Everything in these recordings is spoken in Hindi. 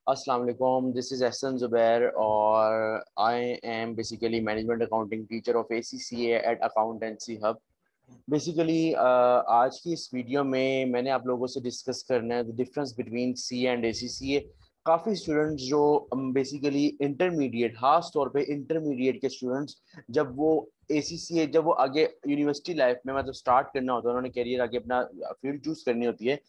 अस्सलाम वालेकुम, दिस इज़ एहसन ज़ुबैर और I am basically management accounting teacher of ACCA at accountancy hub. Basically आज की इस वीडियो में मैंने आप लोगों से डिस्कस करना है the difference between CA and ACCA। काफ़ी स्टूडेंट्स जो बेसिकली इंटरमीडिएट, खास तौर पे इंटरमीडिएट के स्टूडेंट्स, जब वो ACCA, जब वो आगे यूनिवर्सिटी लाइफ में मतलब स्टार्ट करना होता है, उन्होंने करियर आगे अपना फील्ड चूज करनी होती है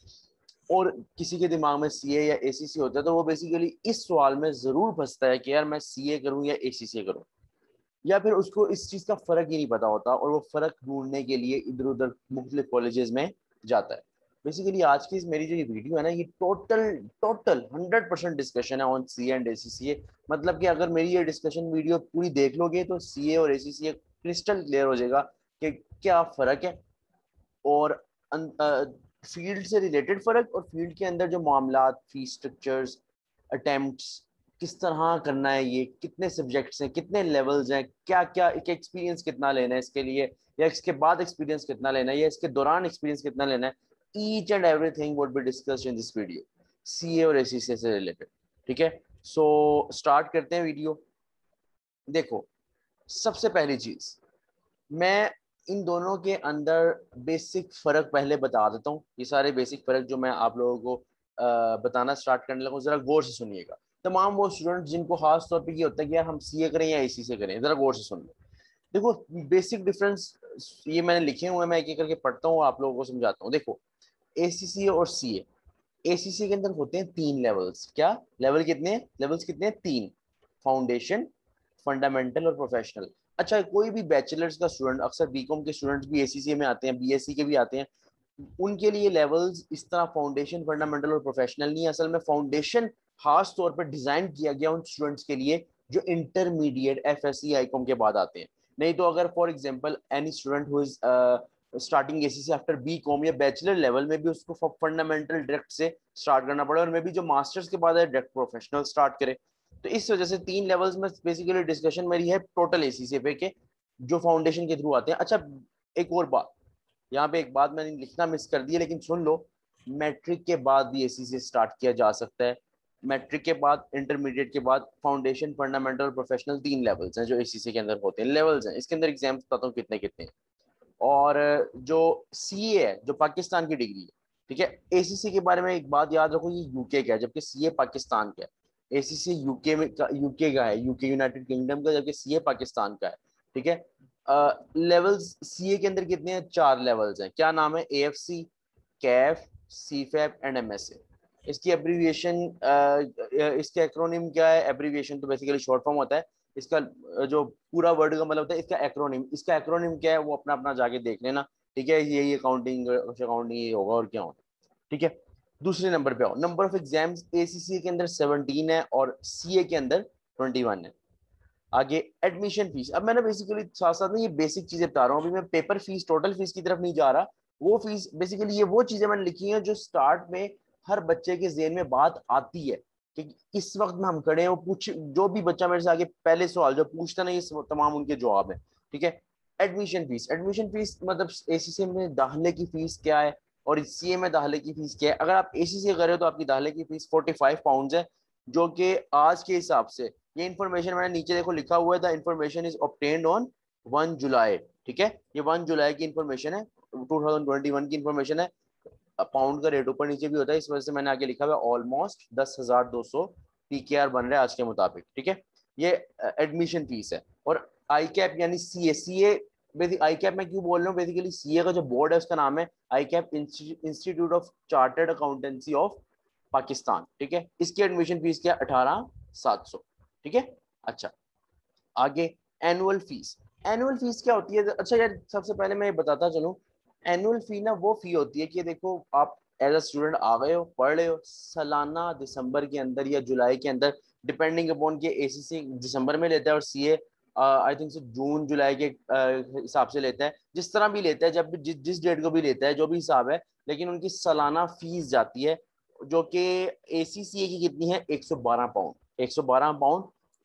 और किसी के दिमाग में CA या ACCA होता है, तो वो बेसिकली इस सवाल में जरूर फंसता है कि यार मैं CA करूं या ACCA करूं, या फिर उसको इस चीज का फर्क ही नहीं पता होता और वो फर्क ढूंढने के लिए इधर उधर मुख्तलिफ कॉलेजेस में जाता है। बेसिकली आज की मेरी जो ये वीडियो है ना, ये टोटल टोटल 100% डिस्कशन है ऑन CA एंड ACCA। मतलब कि अगर मेरी ये डिस्कशन वीडियो पूरी देख लोगे तो CA और ACCA क्रिस्टल क्लियर हो जाएगा कि क्या फर्क है, और फील्ड से रिलेटेड फर्क, और फील्ड के अंदर जो मामलात, फीस स्ट्रक्चर्स, अटेम्प्ट्स, किस तरह करना है, ये कितने सब्जेक्ट्स हैं, कितने लेवल्स हैं, क्या क्या एक एक्सपीरियंस कितना लेना है इसके लिए, या इसके बाद एक्सपीरियंस कितना लेना है, या इसके दौरान एक्सपीरियंस कितना लेना है, each and everything would be discussed in this video, CA और ACCA से रिलेटेड। ठीक है, सो स्टार्ट करते हैं वीडियो। देखो, सबसे पहली चीज, मैं इन दोनों के अंदर बेसिक फर्क पहले बता देता हूँ। ये सारे बेसिक फर्क जो मैं आप लोगों को बताना स्टार्ट करने लगा, जरा गौर से सुनिएगा। तमाम वो स्टूडेंट जिनको खास तौर पे ये होता है कि यार हम CA करें या ACCA करें, जरा गौर से सुन लो। देखो, बेसिक डिफरेंस ये मैंने लिखे हुए हैं, मैं एक एक करके पढ़ता हूँ, आप लोगों को समझाता हूँ। देखो, ACCA और CA, ACCA के अंदर होते हैं 3 लेवल्स। क्या लेवल, कितने लेवल्स, कितने हैं? 3। फाउंडेशन, फंडामेंटल और प्रोफेशनल। अच्छा, कोई भी बैचलर्स का स्टूडेंट, अक्सर बीकॉम के स्टूडेंट्स भी ACCA में आते हैं, BSc के भी आते हैं, उनके लिए लेवल्स इस तरह फाउंडेशन, फंडामेंटल और प्रोफेशनल नहीं। असल में फाउंडेशन खास तौर पर डिजाइन किया गया उन स्टूडेंट्स के लिए जो इंटरमीडिएट FSC आईकॉम के बाद आते हैं। नहीं तो अगर for example any student who is starting ACCA after BCom या बैचलर लेवल में भी उसको फंडामेंटल डायरेक्ट से स्टार्ट करना पड़े, और मे भी जो मास्टर्स के बाद है डायरेक्ट प्रोफेशनल स्टार्ट करे। तो इस वजह से 3 लेवल्स में बेसिकली डिस्कशन मेरी है टोटल ACCA पे के, जो फाउंडेशन के थ्रू आते हैं। अच्छा, एक और बात, यहाँ पे एक बात मैंने लिखना मिस कर दी है, लेकिन सुन लो, मैट्रिक के बाद भी ACCA स्टार्ट किया जा सकता है। मैट्रिक के बाद, इंटरमीडिएट के बाद फाउंडेशन, फंडामेंटल, प्रोफेशनल 3 लेवल्स हैं जो ACCA के अंदर होते हैं। लेवल्स हैं, इसके अंदर एग्जाम्स बताता हूँ कितने कितने हैं। और जो CA है, जो पाकिस्तान की डिग्री है, ठीक है। ACCA के बारे में एक बात याद रखो, ये UK का है जबकि CA पाकिस्तान का है। ACCA यूके में यूके का है, यूके यूनाइटेड किंगडम का, जबकि CA पाकिस्तान का है। ठीक है। लेवल्स CA के अंदर कितने हैं? 4 लेवल्स हैं। क्या नाम है? AFC, Kaif, CFAP and MSA। इसकी एब्रीविएशन, इसके एक्रोनिम क्या है? एब्रीविएशन तो बेसिकली शॉर्ट फॉर्म होता है। इसका जो पूरा वर्ड का मतलब होता है, इसका एक्रोनिम क्या है वो अपना अपना जाके देख लेना। ठीक है, यही अकाउंटिंग अकाउंटिंग ये होगा और क्या होगा। ठीक है, दूसरे नंबर पे आओ। नंबर ऑफ एग्जाम्स ACCA के अंदर 17 है और CA के अंदर 21 है। आगे एडमिशन फीस। अब मैंने बेसिकली साथ साथ में ये बेसिक चीजें बता रहा हूँ, अभी मैं पेपर फीस, टोटल फीस की तरफ नहीं जा रहा। वो फीस बेसिकली, ये वो चीजें मैंने लिखी हैं जो स्टार्ट में हर बच्चे के जेहन में बात आती है कि इस वक्त में हम खड़े हैं, वो पूछ, जो भी बच्चा मेरे से आगे पहले सवाल जो पूछता ना, ये तमाम उनके जवाब है। ठीक है। एडमिशन फीस, एडमिशन फीस मतलब ACCA में दाखिले की फीस क्या है और CA में दाखिले की फीस क्या है। अगर आप ACCA कर रहे हो तो आपकी दाखिले की फीस 45 पाउंड है, जो कि आज के हिसाब से, ये इन्फॉर्मेशन मैंने नीचे देखो लिखा हुआ है, the information is obtained on 1 जुलाई। ठीक है, ये 1 जुलाई की इन्फॉर्मेशन है, 2021 की इन्फॉर्मेशन है। पाउंड का रेट ऊपर नीचे भी होता है, इस वजह से मैंने आगे लिखा हुआ है ऑलमोस्ट 10,200 PKR बन रहा है आज के मुताबिक। ठीक है, ये एडमिशन फीस है। और आई कैप यानी CA, बेसिक आई कैप मैं क्यों बोल रहा हूँ, बेसिकली CA का जो बोर्ड है उसका नाम है ICAP, institute of chartered accountancy of Pakistan. ठीक है, इसकी एडमिशन फीस क्या? 18,700। ठीक है। अच्छा, आगे एनुअल फीस। एनुअल फीस क्या होती है? अच्छा यार, सबसे पहले मैं बताता चलूं, एनुअल फी ना वो फी होती है कि देखो, आप एज अ स्टूडेंट आ गए हो, पढ़ रहे हो, सालाना दिसंबर के अंदर या जुलाई के अंदर, डिपेंडिंग अपॉन के ACCA दिसंबर में लेता है और CA आई थिंक से जून जुलाई के हिसाब से लेता है, जिस तरह भी लेता है, जब भी जिस डेट को भी लेता है, जो भी हिसाब है, लेकिन उनकी सालाना फीस जाती है, जो कि ACCA की कितनी है? 112 पाउंड। 112 पाउंड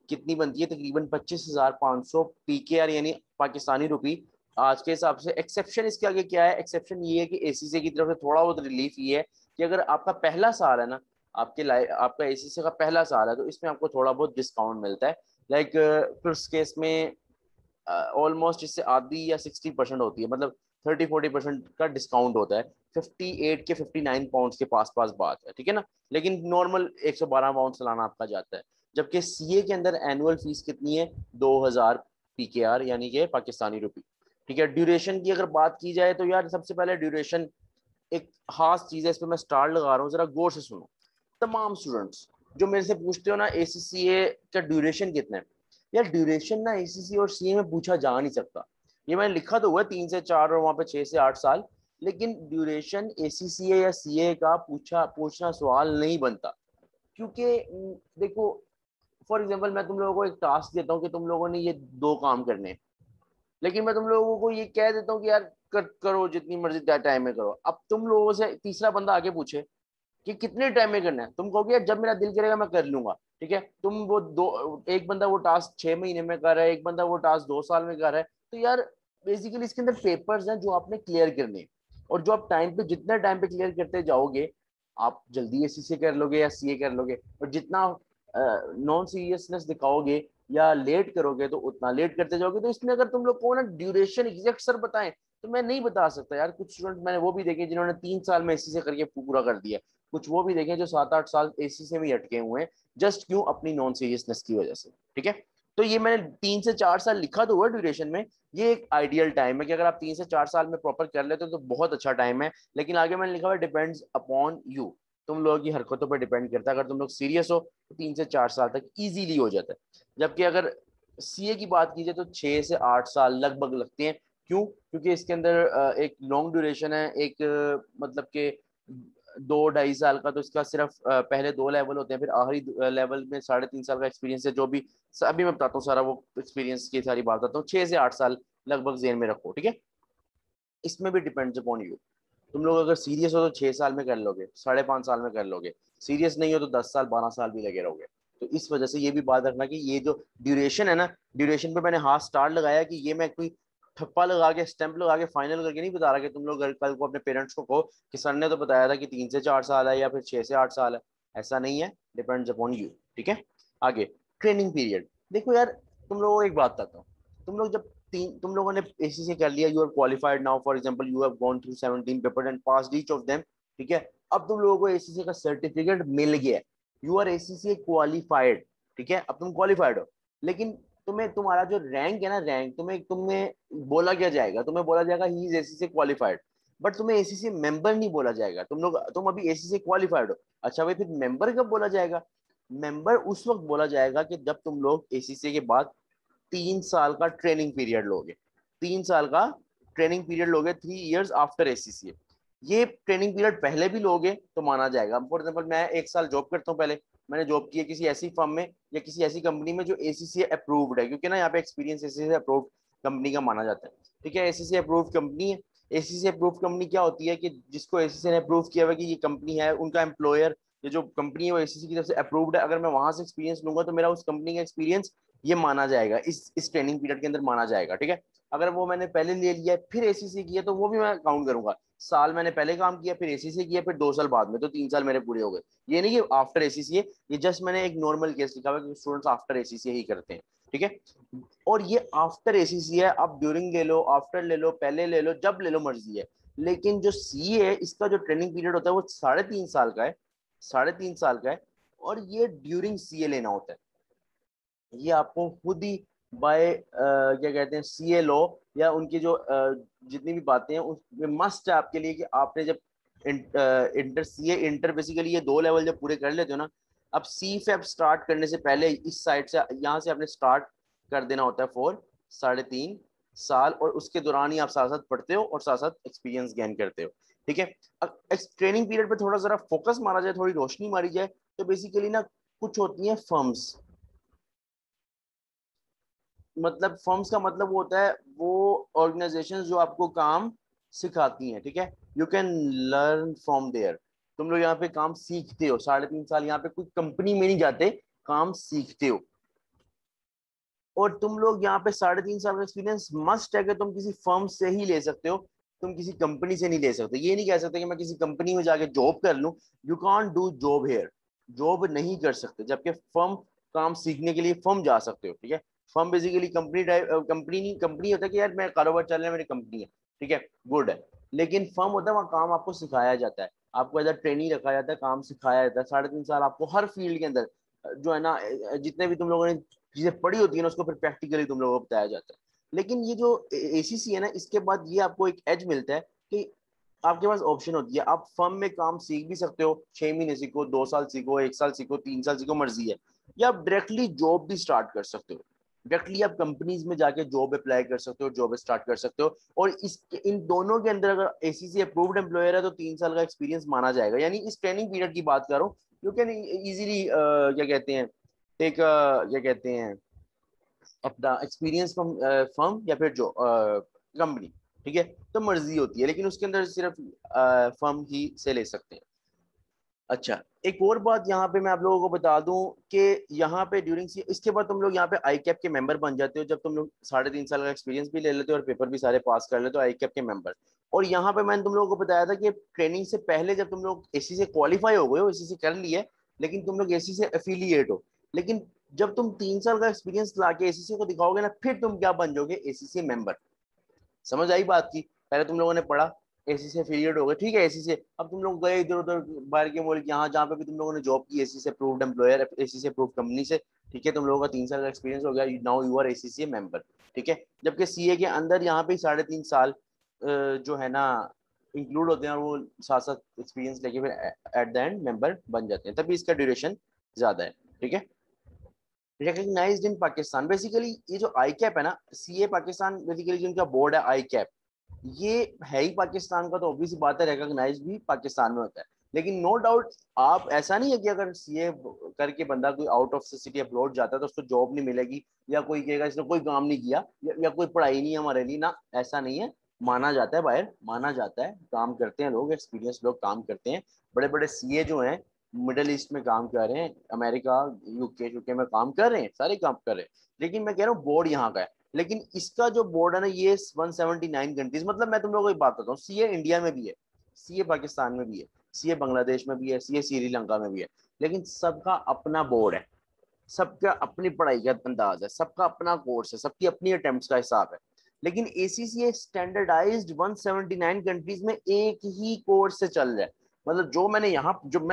कितनी बनती है? तकरीबन 25,500 PKR यानी पाकिस्तानी रुपी आज के हिसाब से। एक्सेप्शन इसके आगे क्या है? एक्सेप्शन ये है कि ACCA की तरफ से थोड़ा बहुत रिलीफ ये है कि अगर आपका पहला साल है ना, आपका एसीसी का पहला साल है, तो इसमें आपको थोड़ा बहुत डिस्काउंट मिलता है। लाइक फिर उस केस में ऑलमोस्ट इससे आधी या 60% होती है, मतलब 30-40% का डिस्काउंट होता है। 58 के 59 पाउंड के पास पास बात है, ठीक है ना। लेकिन नॉर्मल 112 पाउंड सालाना आपका जाता है। जबकि सीए के अंदर एनुअल फीस कितनी है, 2000 पीकेआर, यानी कि पाकिस्तानी रुपी। ठीक है। ड्यूरेशन की अगर बात की जाए तो यार सबसे पहले ड्यूरेशन एक खास चीज है, इस पर मैं स्टार लगा रहा हूँ, जरा गौर से सुनो। तमाम स्टूडेंट्स जो मेरे से पूछते हो ना एसीसीए का ड्यूरेशन कितना है, यार ड्यूरेशन ना एसीसी और सीए में पूछा जा नहीं सकता। ये मैंने लिखा तो हुआ है 3 से 4 और वहां पे 6 से 8 साल, लेकिन ड्यूरेशन एसीसीए या सीए का पूछना सवाल नहीं बनता। क्योंकि देखो, फॉर एग्जाम्पल मैं तुम लोगों को एक टास्क देता हूँ कि तुम लोगों ने ये 2 काम करने हैं, लेकिन मैं तुम लोगों को ये कह देता हूँ कि यार करो जितनी मर्जी टाइम में करो। अब तुम लोगों से तीसरा बंदा आके पूछे कि कितने टाइम में करना है, तुम कहोगे यार जब मेरा दिल करेगा मैं कर लूंगा। ठीक है। तुम वो दो, एक बंदा वो टास्क 6 महीने में कर रहा है, एक बंदा वो टास्क 2 साल में कर रहा है। तो यार बेसिकली इसके अंदर पेपर्स हैं जो आपने क्लियर करने हैं, और जो आप टाइम पे जितना टाइम पे क्लियर करते जाओगे, आप जल्दी एसी से कर लोगे या सीए कर लोगे। और जितना नॉन सीरियसनेस दिखाओगे या लेट करोगे तो उतना लेट करते जाओगे। तो इसमें अगर तुम लोग को ना ड्यूरेशन एग्जैक्ट सर बताएं तो मैं नहीं बता सकता यार। कुछ स्टूडेंट मैंने वो भी देखे जिन्होंने 3 साल में एसी से करके पूरा कर दिया। कुछ वो भी देखे जो 7-8 साल एसी से भी अटके हुए हैं, जस्ट क्यों, अपनी नॉन सीरियसनेस की वजह से। ठीक है। तो ये मैंने 3 से 4 साल लिखा तो हुआ ड्यूरेशन में। ये एक आइडियल टाइम है कि अगर आप 3 से 4 साल में प्रॉपर कर लेते हो तो बहुत अच्छा टाइम है। लेकिन आगे मैंने लिखा हुआ डिपेंड्स अपॉन यू, तुम लोगों की हरकतों पर डिपेंड करता है। अगर तुम लोग सीरियस हो तो 3 से 4 साल तक इजीली हो जाता है। जबकि अगर सीए की बात कीजिए तो 6 से 8 साल लगभग लगते हैं। क्यों? क्योंकि इसके अंदर एक लॉन्ग ड्यूरेशन है, एक मतलब के 2-2.5 साल का तो इसका सिर्फ पहले 2 लेवल होते हैं, फिर आखिरी लेवल में 3.5 साल का एक्सपीरियंस है। जो भी अभी मैं बताता हूँ सारा वो एक्सपीरियंस की सारी बात बताता हूँ। 6 से 8 साल लगभग जेन में रखो। ठीक है। इसमें भी डिपेंड्स अपॉन यू। तुम लोग अगर सीरियस हो तो 6 साल में कर लोगे, 5.5 साल में कर लोगे। सीरियस नहीं हो तो 10 साल 12 साल भी लगे रहोगे। तो इस वजह से ये भी बात रखना कि ये जो ड्यूरेशन है ना, ड्यूरेशन पे मैंने हाथ स्टार लगाया कि ये मैं कोई ठप्पा लगा के स्टैंप लगा के फाइनल करके नहीं बता रहा कि तुम लोग कल को अपने पेरेंट्स को कहो कि सर ने तो बताया था कि 3 से 4 साल है या फिर 6 से 8 साल है। ऐसा नहीं है, डिपेंड्स अपॉन यू। ठीक है। आगे ट्रेनिंग पीरियड देखो यार, तुम लोगों को एक बात बताता हूँ। तुम लोग जब तुम लोगों ने एसीसी कर लिया, you are qualified now, for example you have gone through 17 paper and passed each of them. ठीक है। अब तुम लोगों को एसीसी का सर्टिफिकेट मिल गया, यू आर एसीसी क्वालिफाइड। ठीक है। अब तुम क्वालिफाइड हो, लेकिन तुम्हें तुम्हारा जो रैंक है ना, रैंक तुम्हें बोला क्या जाएगा, तुम्हें बोला जाएगा he is ACC qualified. But तुम्हें एसीसी मेंबर नहीं बोला जाएगा। तुम अभी एसीसी क्वालिफाइड हो। अच्छा भाई, फिर मेंबर कब बोला जाएगा? मेंबर उस वक्त बोला जाएगा कि जब तुम लोग एसीसी के बाद 3 साल का ट्रेनिंग पीरियड लोगे। 3 साल का ट्रेनिंग पीरियड लोगे, 3 years आफ्टर एसीसी। ये ट्रेनिंग पीरियड पहले भी लोगे तो माना जाएगा। फॉर एग्जाम्पल मैं 1 साल जॉब करता हूँ, पहले मैंने जॉब की है किसी ऐसी फर्म में या किसी ऐसी कंपनी में जो एसीसी अप्रूव्ड है, क्योंकि ना यहाँ पे एक्सपीरियंस एसीसी अप्रूव्ड कंपनी का माना जाता है। ठीक है। एसीसी अप्रूव्ड कंपनी है। एसीसी अप्रूव्ड कंपनी क्या होती है कि जिसको एसीसी ने अप्रूव किया हुआ कि ये कंपनी है, उनका एम्प्लॉयर, ये जो कंपनी है वो एसीसी की तरफ से अप्रूव्ड है। अगर मैं वहां से एक्सपीरियंस लूंगा तो मेरा उस कंपनी का एक्सपीरियंस ये माना जाएगा, इस ट्रेनिंग पीरियड के अंदर माना जाएगा। ठीक है। अगर वो मैंने पहले ले लिया फिर एसीसी किया तो वो भी मैं काउंट करूंगा। साल मैंने पहले काम किया, फिर एसीसी किया, फिर 2 साल बाद में, तो 3 साल मेरे पूरे हो गए। ये नहीं कि आफ्टर एसीसी है, ये जस्ट मैंने एक नॉर्मल केस लिखा हुआ है कि स्टूडेंट्स आफ्टर एसीसी ही करते हैं। ठीक है। और ये आफ्टर एसीसी है, आप ड्यूरिंग ले लो, आफ्टर ले लो, पहले ले लो, जब ले लो मर्जी है। लेकिन जो सी है इसका जो ट्रेनिंग पीरियड होता है वो 3.5 साल का है। 3.5 साल का है। और ये ड्यूरिंग सीए लेना होता है। ये आपको खुद ही बाय क्या कहते हैं सीए लो या उनकी जो जितनी भी बातें हैं उसमें मस्ट है आपके लिए कि आपने जब इंटर सीए इंटर बेसिकली ये 2 लेवल जब पूरे कर लेते हो ना, अब सी फैप स्टार्ट करने से पहले इस साइड से यहाँ से आपने स्टार्ट कर देना होता है फॉर 3.5 साल। और उसके दौरान ही आप साथ साथ पढ़ते हो और साथ साथ एक्सपीरियंस गेन करते हो। ठीक है। अब ट्रेनिंग पीरियड पे थोड़ा जरा फोकस मारा जाए, थोड़ी रोशनी मारी जाए, तो बेसिकली ना कुछ होती हैं फर्म्स। मतलब फर्म्स का मतलब वो होता है वो ऑर्गेनाइजेशन जो आपको काम सिखाती हैं। ठीक है। You can learn from there. तुम लोग यहाँ पे काम सीखते हो, 3.5 साल यहाँ पे कोई कंपनी में नहीं जाते, काम सीखते हो। और तुम लोग यहाँ पे 3.5 साल का एक्सपीरियंस मस्ट है कि तुम किसी फर्म से ही ले सकते हो, तुम किसी कंपनी से नहीं ले सकते। ये नहीं कह सकते कि मैं किसी कंपनी में जाके जॉब कर लूं। You can't do job here. Job नहीं कर सकते, जबकि फर्म काम सीखने के लिए फर्म जा सकते हो। ठीक है, firm basically company type, company नहीं, कंपनी होता है कि यार मैं कारोबार चल रहा है, मेरी कंपनी है, ठीक है, गुड है। लेकिन फर्म होता है वहाँ काम आपको सिखाया जाता है, आपको एज अ ट्रेनिंग रखा जाता है, काम सिखाया जाता है 3.5 साल आपको हर फील्ड के अंदर, जो है ना, जितने भी तुम लोगों ने चीजें पढ़ी होती है ना उसको फिर प्रैक्टिकली तुम लोगों को बताया जाता है। लेकिन ये जो एसीसी है ना, इसके बाद ये आपको एक एज मिलता है कि आपके पास ऑप्शन होती है, आप फर्म में काम सीख भी सकते हो, 6 महीने सीखो, 2 साल सीखो, 1 साल सीखो, 3 साल सीखो, मर्जी है। या आप डायरेक्टली जॉब भी स्टार्ट कर सकते हो, डायरेक्टली आप कंपनीज में जाके जॉब अप्लाई कर सकते हो, जॉब स्टार्ट कर सकते हो। और इस इन दोनों के अंदर अगर एसीसी अप्रूव्ड एम्प्लॉयर है तो 3 साल का एक्सपीरियंस माना जाएगा। यानी इस ट्रेनिंग पीरियड की बात करो, यू कैन इजीली क्या कहते हैं, टेक क्या कहते हैं, अपना एक्सपीरियंस फ्रॉम फर्म या फिर जो कंपनी। ठीक है, तो मर्जी होती है, लेकिन उसके अंदर सिर्फ फर्म ही से ले सकते हैं। अच्छा, एक और बात यहाँ पे मैं आप लोगों को बता दूं कि यहाँ पे ड्यूरिंग इसके बाद तुम लोग यहाँ पे आई कैप के मेंबर बन जाते हो, जब तुम लोग 3.5 साल का एक्सपीरियंस भी ले लेते हो और पेपर भी सारे पास कर लेते हो, आई कैप के मेंबर। और यहाँ पे मैंने तुम लोगों को बताया था कि ट्रेनिंग से पहले जब तुम लोग एसी से क्वालिफाई हो गए हो, एसी से कर लिए, लेकिन तुम लोग एसी से एफिलिएट हो, लेकिन जब तुम 3 साल का एक्सपीरियंस ला के एसीसी को दिखाओगे ना, फिर तुम क्या बन जाओगे, एसीसी मेंबर। समझ आई बात की? पहले तुम लोगों ने पढ़ा, एसी से एफिलिएट हो गए, ठीक है, एसी से अब तुम लोग गए इधर उधर बाहर के मुल्क, यहाँ जहाँ पे भी तुम लोगों ने जॉब की एसी से अप्रूव्ड एम्प्लॉयर, एसी से अप्रूव्ड कंपनी से, ठीक है, तुम लोगों का 3 साल का एक्सपीरियंस हो गया, now you are ACC member. ठीक है, जबकि सीए के अंदर यहाँ पे 3.5 साल जो है ना इंक्लूड होते हैं, और वो साथ साथ एक्सपीरियंस लेके फिर एट द एंड मेंबर बन जाते हैं, तभी इसका ड्यूरेशन ज्यादा है। ठीक है, रिकग्नाइज्ड इन पाकिस्तान, बेसिकली ये जो आई कैप है ना, सीए पाकिस्तान बेसिकली जो इनका बोर्ड है आई कैप, ये है ही पाकिस्तान का, तो ऑब्वियस बात है रिकॉग्नाइज भी पाकिस्तान में होता है। लेकिन नो डाउट, आप ऐसा नहीं है कि अगर सीए करके बंदा कोई आउट ऑफ सिटी अब्रॉड जाता है तो उसको जॉब नहीं मिलेगी, या कोई कहेगा इसने कोई काम नहीं किया, या कोई पढ़ाई नहीं है हमारे लिए ना, ऐसा नहीं है। माना जाता है, बाहर माना जाता है, काम करते हैं लोग, एक्सपीरियंस लोग काम करते हैं। बड़े बड़े सीए जो हैं मिडल ईस्ट में काम कर रहे हैं, अमेरिका, यूके में काम कर रहे हैं, सारे काम कर रहे हैं। लेकिन मैं कह रहा हूँ बोर्ड यहाँ का है, लेकिन इसका जो बोर्ड है ना, ये 179 कंट्रीज, मतलब मैं तुम लोगों को एक बात बताता हूँ, सीए इंडिया में भी है, सीए पाकिस्तान में भी है, सीए बांग्लादेश में भी है, सीए श्रीलंका में भी है, लेकिन सबका अपना बोर्ड है, सबका अपनी पढ़ाई का अंदाज है, सबका अपना कोर्स है, सबकी अपनी अटेम्प्ट्स का हिसाब है। लेकिन एसीसी स्टैंडर्डाइज्ड 179 कंट्रीज में एक ही कोर्स से चल रहा है। मतलब जो मैं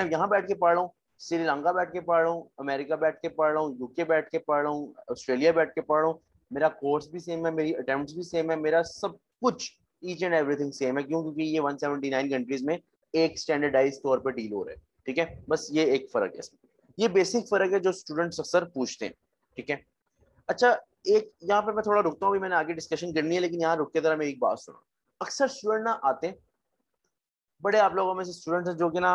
यहाँ बैठ के पढ़ रहा हूँ, श्रीलंका बैठ के पढ़ रहा हूँ, अमेरिका बैठ के पढ़ रहा हूँ, यूके बैठ के पढ़ रहा हूँ, ऑस्ट्रेलिया बैठ के पढ़ रहा हूँ, मेरा कोर्स भी सेम है, मेरी अटेम्प्ट्स भी सेम है, मेरा सब कुछ ईच एंड एवरीथिंग सेम है। क्यों? क्योंकि ये 179 कंट्रीज में एक स्टैंडर्डाइज तौर पर डील हो रहा है। ठीक है, बस ये एक फर्क है इसमें, ये बेसिक फर्क है जो स्टूडेंट्स अक्सर पूछते हैं। ठीक है, अच्छा, एक यहाँ पे मैं थोड़ा रुकता हूँ, मैंने आगे डिस्कशन करनी है, लेकिन यहाँ रुक के जरा मेरी एक बात सुनो। अक्सर स्टूडेंट ना आते हैं, बड़े आप लोगों में से स्टूडेंट्स हैं जो कि ना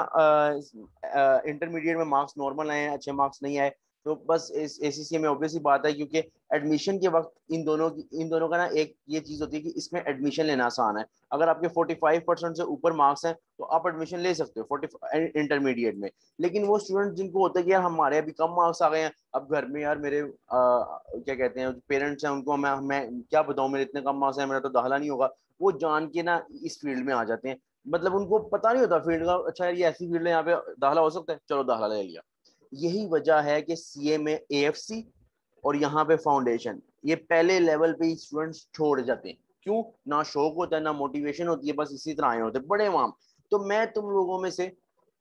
इंटरमीडिएट में मार्क्स नॉर्मल आए हैं, अच्छे मार्क्स नहीं आए, तो बस इस एसीसी में ऑब्वियसली बात है, क्योंकि एडमिशन के वक्त इन दोनों का ना एक ये चीज होती है कि इसमें एडमिशन लेना आसान है। अगर आपके 45% से ऊपर मार्क्स हैं तो आप एडमिशन ले सकते हो 40 इंटरमीडिएट में। लेकिन वो स्टूडेंट जिनको होता है कि यार हमारे अभी कम मार्क्स आ गए हैं, अब घर में यार मेरे क्या कहते हैं पेरेंट्स हैं, उनको मैं क्या बताऊं, मेरे इतने कम मार्क्स हैं, मेरा तो दाखिला नहीं होगा, वो जान के ना इस फील्ड में आ जाते हैं। मतलब उनको पता नहीं होता फील्ड का, अच्छा यार ये ऐसी फील्ड है, यहाँ पे दाखिला हो सकता है, चलो दाखिला ले लिया। यही वजह है कि सीए में एएफसी और यहाँ पे फाउंडेशन, ये पहले लेवल पे ही स्टूडेंट्स छोड़ जाते हैं। क्यों? ना शौक होता है, ना मोटिवेशन होती है, बस इसी तरह आए होते बड़े वहां। तो मैं तुम लोगों में से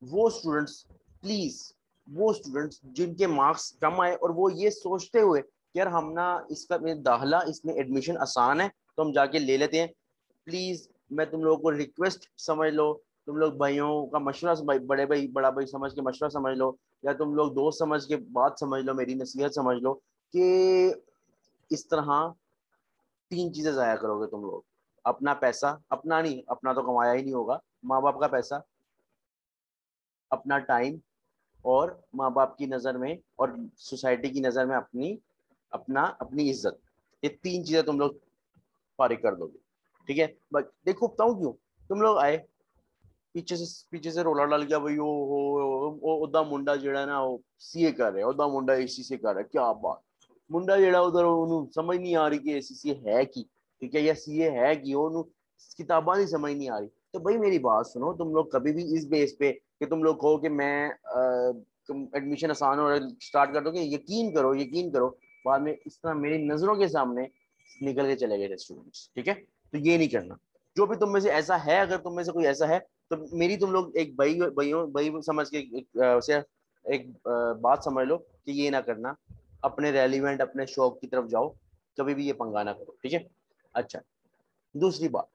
वो स्टूडेंट्स, प्लीज, वो स्टूडेंट्स जिनके मार्क्स कम आए और वो ये सोचते हुए कि यार हम ना इसका दाखिला, इसमें एडमिशन आसान है तो हम जाके ले लेते हैं, प्लीज मैं तुम लोगों को रिक्वेस्ट समझ लो, तुम लोग भाइयों का मशवरा, बड़े भाई बड़ा भाई समझ के मशवरा समझ लो, या तुम लोग दोस्त समझ के बात समझ लो, मेरी नसीहत समझ लो कि इस तरह 3 चीजें जाया करोगे तुम लोग। अपना पैसा, अपना नहीं, अपना तो कमाया ही नहीं होगा, माँ बाप का पैसा, अपना टाइम, और माँ बाप की नज़र में और सोसाइटी की नज़र में अपनी अपनी इज्जत, ये 3 चीजें तुम लोग फारिग कर दोगे। ठीक है, बट देखो बताऊं क्यों, तुम लोग आए, पीछे से रोला डाल गया भाई, ओ ओदा मुंडा जेड़ा ना वो सीए कर रहा है, ओदा मुंडा एसीसी कर रहा है, क्या बात, मुंडा जेड़ा उधर ਉਹਨੂੰ समझ नहीं आ रही कि एसीसी है की, ठीक है, या सीए है की, ਉਹਨੂੰ किताबा नहीं समझ नहीं आ रही। तो भाई मेरी बात सुनो, तुम लोग कभी भी इस बेस पे कि तुम लोग कहो कि मैं एडमिशन आसान हो रहा है, स्टार्ट कर दोगे, यकीन करो बाद में इस तरह मेरी नजरों के सामने निकल के चले गए स्टूडेंट्स। ठीक है, तो ये नहीं करना। जो भी तुम में से ऐसा है, अगर तुम में से कोई ऐसा है, तो मेरी तुम लोग एक भाई समझ के एक बात समझ लो कि ये ना करना, अपने रेलिवेंट अपने शौक की तरफ जाओ, कभी भी ये पंगा ना करो। ठीक है। अच्छा, दूसरी बात,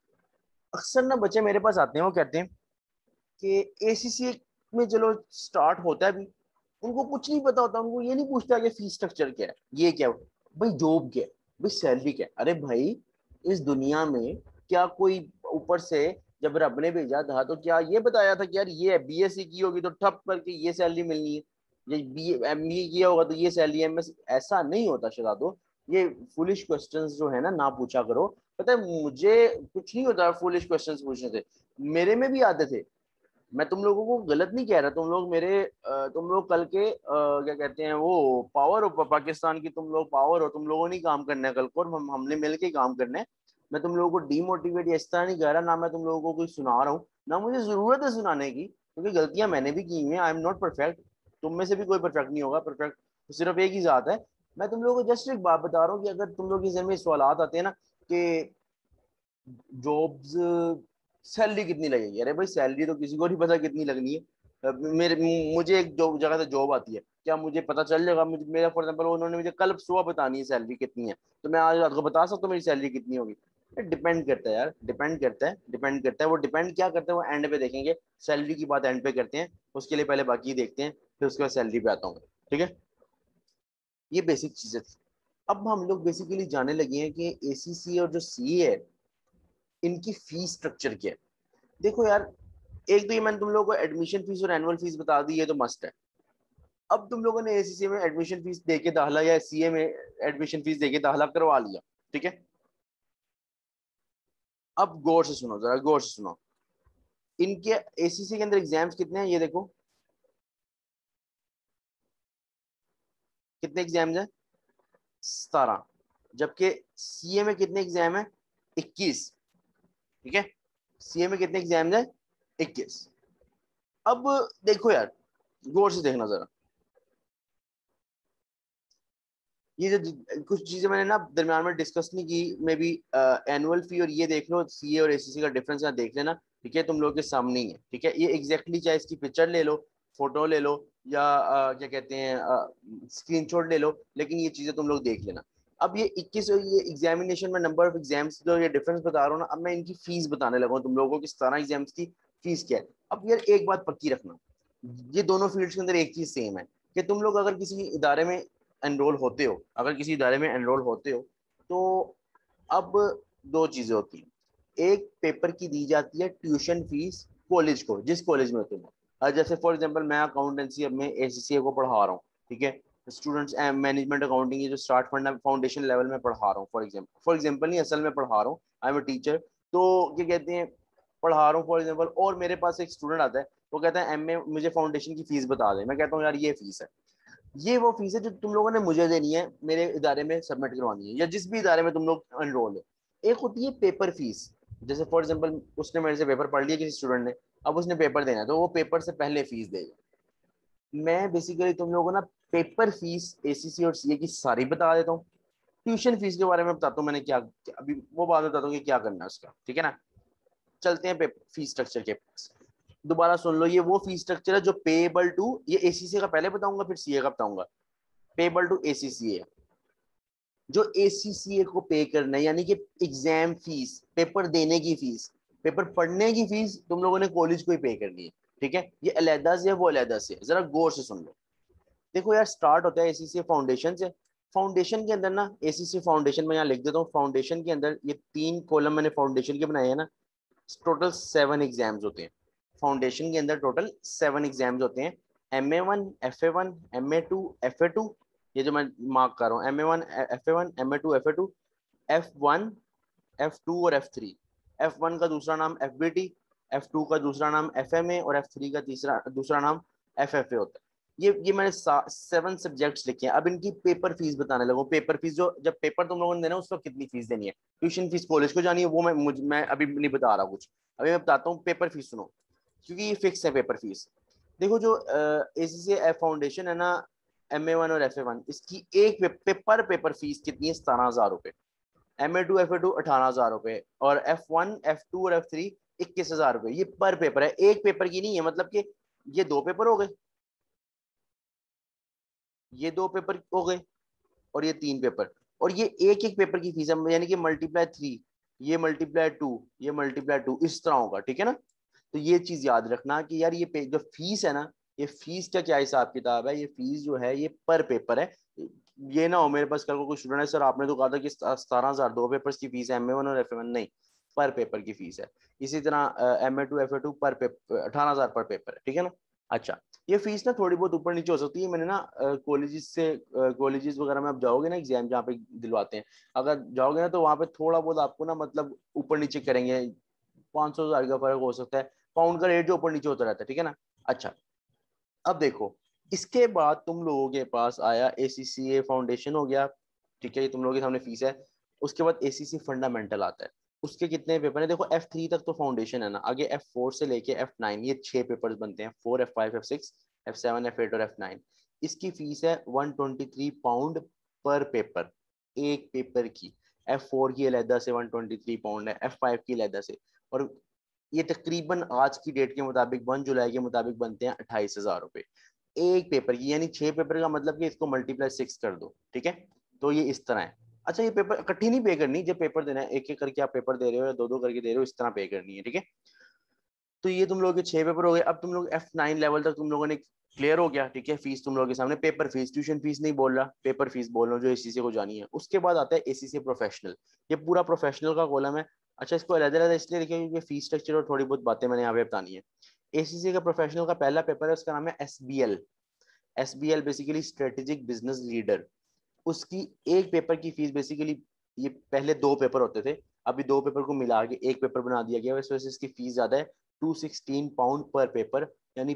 अक्सर ना बच्चे मेरे पास आते हैं, वो कहते हैं कि एसीसी में चलो स्टार्ट होता है भी, उनको कुछ नहीं पता होता, उनको ये नहीं पूछता कि फीस स्ट्रक्चर क्या है, ये क्या है, भाई जॉब क्या है, भाई सैलरी क्या है। अरे भाई, इस दुनिया में क्या कोई ऊपर से जब रब ने भेजा था तो क्या ये बताया था कि यार ये बीएससी की होगी तो ठप करके ये सैलरी मिलनी है, ये बी एमबीए किया होगा तो ये सैलरी है? ऐसा नहीं होता शहजादो। ये फुलिश क्वेश्चंस जो है ना पूछा करो। पता है मुझे कुछ नहीं होता फुलिश क्वेश्चंस पूछने से, मेरे में भी आते थे। मैं तुम लोगों को गलत नहीं कह रहा, तुम लोग मेरे तुम लोग कल के क्या कहते हैं वो पावर हो, पाकिस्तान की तुम लोग पावर हो, तुम लोगों ने काम करना है कल को, और हमने मिल के काम करना है। मैं तुम लोगों को डीमोटिवेट इस तरह नहीं कर रहा, ना मैं तुम लोगों को कोई सुना रहा हूँ, ना मुझे जरूरत है सुनाने की, क्योंकि गलतियां मैंने भी की हुई हैं। आई एम नॉट परफेक्ट, तुम में से भी कोई परफेक्ट नहीं होगा, परफेक्ट तो सिर्फ एक ही जात है। मैं तुम लोगों को जस्ट एक बात बता रहा हूँ कि अगर तुम लोग के में सवाल आते हैं ना कि जॉब्स सैलरी कितनी लगेगी, अरे भाई सैलरी तो किसी को नहीं पता कितनी लगनी है। मेरे मुझे एक जॉब जगह से जॉब आती है, क्या मुझे पता चल जाएगा? मुझे मेरा फॉर एग्जाम्पल उन्होंने मुझे कल सुबह बतानी है सैलरी कितनी है, तो मैं आज रात को बता सकता हूँ मेरी सैलरी कितनी होगी? डिपेंड करता है यार, डिपेंड करता है। वो डिपेंड क्या करता है वो एंड पे देखेंगे, सैलरी की बात एंड पे करते हैं, उसके लिए पहले बाकी देखते हैं, फिर उसके बाद सैलरी पे आता हूँ। ठीक है, ये बेसिक चीजें थी। अब हम लोग बेसिकली जाने लगे हैं कि एसीसी और जो सी है इनकी फीस स्ट्रक्चर क्या है। देखो यार, एक तो ये मैंने तुम लोगों को एडमिशन फीस और एनुअल फीस बता दी, ये तो मस्ट है। अब तुम लोगों ने एसीसी में एडमिशन फीस देके दाखिला या सीए में एडमिशन फीस देके दाखिला करवा लिया, ठीक है। अब गौर से सुनो, जरा गौर से सुनो, इनके एसीसी के अंदर एग्जाम्स कितने हैं ये देखो, कितने एग्जाम्स हैं? 17। जबकि सीए में कितने एग्जाम है? 21। ठीक है, सीए में कितने एग्जाम्स हैं? 21। अब देखो यार, गौर से देखना जरा, ये जो कुछ चीजें मैंने ना दरम्यान में डिस्कस नहीं की, मे बी एनुअल फी और ये देख लो, सीए और एसीसी का डिफरेंस यहाँ देख लेना। ठीक है, तुम लोग के सामने ही है। ठीक है, ये एग्जैक्टली चाहे इसकी पिक्चर ले लो, फोटो ले लो, या क्या कहते हैं स्क्रीनशॉट ले लो, लेकिन ये चीजें तुम लोग देख लेना। अब ये 21 और ये एग्जामिनेशन में नंबर ऑफ एग्जाम्स जो ये डिफरेंस बता रहा हूँ ना, अब मैं इनकी फीस बताने लगा हूँ तुम लोगों को कि 17 एग्जाम्स की फीस क्या है। अब यार एक बात पक्की रखना, ये दोनों फील्ड्स के अंदर एक चीज सेम है कि तुम लोग अगर किसी इदारे में एनरोल होते हो, अगर किसी इदारे में एनरोल होते हो, तो अब दो चीजें होती हैं। एक पेपर की दी जाती है ट्यूशन फीस कॉलेज को, जिस कॉलेज में तुम हो। जैसे फॉर एग्जांपल मैं अकाउंटेंसी अब मैं एसीसीए को पढ़ा रहा हूँ, ठीक है, स्टूडेंट्स मैनेजमेंट अकाउंटिंग ये जो स्टार्ट फंड फाउंडेशन लेवल में पढ़ा रहा हूँ, फॉर एग्जांपल नहीं, असल में पढ़ा रहा हूँ, आई एम अ टीचर। तो क्या कहते हैं, पढ़ा रहा हूँ फॉर एग्जांपल, और मेरे पास एक स्टूडेंट आता है, वो कहता है एमए मुझे फाउंडेशन की फीस बता दे। मैं कहता हूँ यार ये फीस है, ये वो फीस है जो तुम लोगों ने मुझे देनी है, मेरे इदारे में सबमिट करवानी है, या जिस भी इदारे में तुम लोग एनरोल हो। एक होती है पेपर फीस, जैसे फॉर एग्जांपल उसने मेरे से पेपर पढ़ लिया किसी स्टूडेंट ने, अब उसने पेपर देना है तो वो पेपर से पहले फीस देगा। मैं बेसिकली तुम लोगों को ना पेपर फीस एसीसी और सीए की सारी बता देता हूँ, ट्यूशन फीस के बारे में बताता हूँ मैंने अभी वो बात बताता हूँ कि क्या करना है उसका। ठीक है ना, चलते हैं फीस स्ट्रक्चर के पास। दोबारा सुन लो, ये वो फीस स्ट्रक्चर है जो पेएबल टू, ये एसीसी का पहले बताऊंगा फिर सीए का बताऊंगा, पेबल टू एसीसीए, जो एसीसीए को पे करना है, यानी कि एग्जाम फीस, पेपर देने की फीस, पेपर पढ़ने की फीस तुम लोगों ने कॉलेज को ही पे करनी है। ठीक है, ये अलहदा से है, वो अलहदा से है, जरा गौर से सुन लो। देखो यार, स्टार्ट होता है एसीसी फाउंडेशन से। फाउंडेशन के अंदर ना, एसीसी फाउंडेशन में यहाँ लिख देता हूँ, फाउंडेशन के अंदर ये 3 कॉलम मैंने फाउंडेशन के बनाए हैं ना, टोटल 7 एग्जाम्स होते हैं। फाउंडेशन के अंदर टोटल 7 एग्जाम्स होते हैं, MA1 FA1 MA2 FA2, ये जो मैं मार्क कर रहा हूँ, MA1 FA1 MA2 FA2, F1 F2 और F3। F1 का दूसरा नाम FBT, F2 का दूसरा नाम FMA और F3 का तीसरा दूसरा नाम FFA होता है। ये मैंने 7 सब्जेक्ट्स लिखे हैं। अब इनकी पेपर फीस बताने लगा। पेपर फीस जो जब पेपर तुम लोगों ने देना उसको कितनी फीस देनी है, ट्यूशन फीस कॉलेज को जानी है, वो मैं अभी नहीं बता रहा कुछ, अभी मैं बताता हूँ पेपर फीस सुनो, क्योंकि ये फिक्स है पेपर फीस। देखो जो ACCA फाउंडेशन है ना, MA1 और FA1, इसकी एक पेपर फीस कितनी है? 17,000 रुपए। MA2 FA2 18,000 रुपए, और F1 F2 और F3 21,000 रुपए। ये पर पेपर है, एक पेपर की नहीं है। मतलब कि ये दो पेपर हो गए, ये दो पेपर हो गए, और ये तीन पेपर, और ये एक एक पेपर की फीस है, यानी कि मल्टीप्लाई 3, ये मल्टीप्लाई 2, ये मल्टीप्लाई 2, इस तरह होगा। ठीक है ना? तो ये चीज याद रखना कि यार ये जो फीस है ना, ये फीस का क्या हिसाब किताब है। ये फीस जो है ये पर पेपर है। ये ना हो मेरे पास कल को कोई स्टूडेंट है, सर आपने तो कहा था कि 17,000 दो पेपर्स की फीस है, MA1 और FA1। नहीं, पर पेपर की फीस है। इसी तरह MA2 FA2 पर पेपर 18,000 पर पेपर है। ठीक है ना? अच्छा, ये फीस ना थोड़ी बहुत ऊपर नीचे हो सकती है। मैंने ना कॉलेजेस वगैरह में आप जाओगे ना, एग्जाम जहाँ पे दिलवाते हैं, अगर जाओगे ना तो वहाँ पे थोड़ा बहुत आपको ना मतलब ऊपर नीचे करेंगे, 500,000 का फर्क हो सकता है। पाउंड का रेट जो ऊपर नीचे होता रहता है। ठीक है ना? अच्छा, अब देखो, इसके बाद तुम लोगों के पास आया ACCA फाउंडेशन हो गया। ठीक है, ये तुम लोगों के सामने फीस है। उसके बाद ACC फंडामेंटल आता है। उसके कितने पेपर है? देखो F3 तक तो फाउंडेशन है ना, आगे F4 से लेके F9 ये 6 पेपर्स बनते हैं, 4 F5 F6 F7 F8 और F9। इसकी फीस है 123 पाउंड पर पेपर, एक पेपर की। F4 की अलहदा से 123 पाउंड है, F5 की अलहदा से। और ये तकरीबन आज की डेट के मुताबिक 1 जुलाई के मुताबिक बनते हैं 28,000 रुपए एक पेपर की। यानी 6 पेपर का मतलब कि इसको मल्टीप्लाई 6 कर दो। ठीक है? तो ये इस तरह है। अच्छा, ये पेपर इकट्ठी नहीं पे करनी, जब पेपर देना है एक एक करके आप पेपर दे रहे हो या दो दो करके दे रहे हो, इस तरह पे करनी है। ठीक है? तो ये तुम लोग के 6 पेपर हो गए। अब तुम लोग F9 लेवल तक तुम लोगों ने क्लियर हो गया। ठीक है? फीस तुम लोगों के सामने, पेपर फीस, ट्यूशन फीस नहीं बोल रहा, पेपर फीस बोल रहा हूँ जो ACCA को जानी है। उसके बाद आता है ACCA प्रोफेशनल। ये पूरा प्रोफेशनल का कॉलम है। अच्छा, इसको अलग-अलग इसलिए लिखा क्योंकि फीस स्ट्रक्चर और थोड़ी बहुत बातें मैंने यहाँ पे बतानी है। ACCA का प्रोफेशनल का पहला पेपर है, उसका नाम है SBL। SBL basically strategic business leader. उसकी एक पेपर की फीस बेसिकली, ये पहले दो पेपर होते थे, अभी दो पेपर को मिला के एक पेपर बना दिया गया, इस वजह से इसकी फीस ज्यादा है। 216 पाउंड पर पेपर, यानी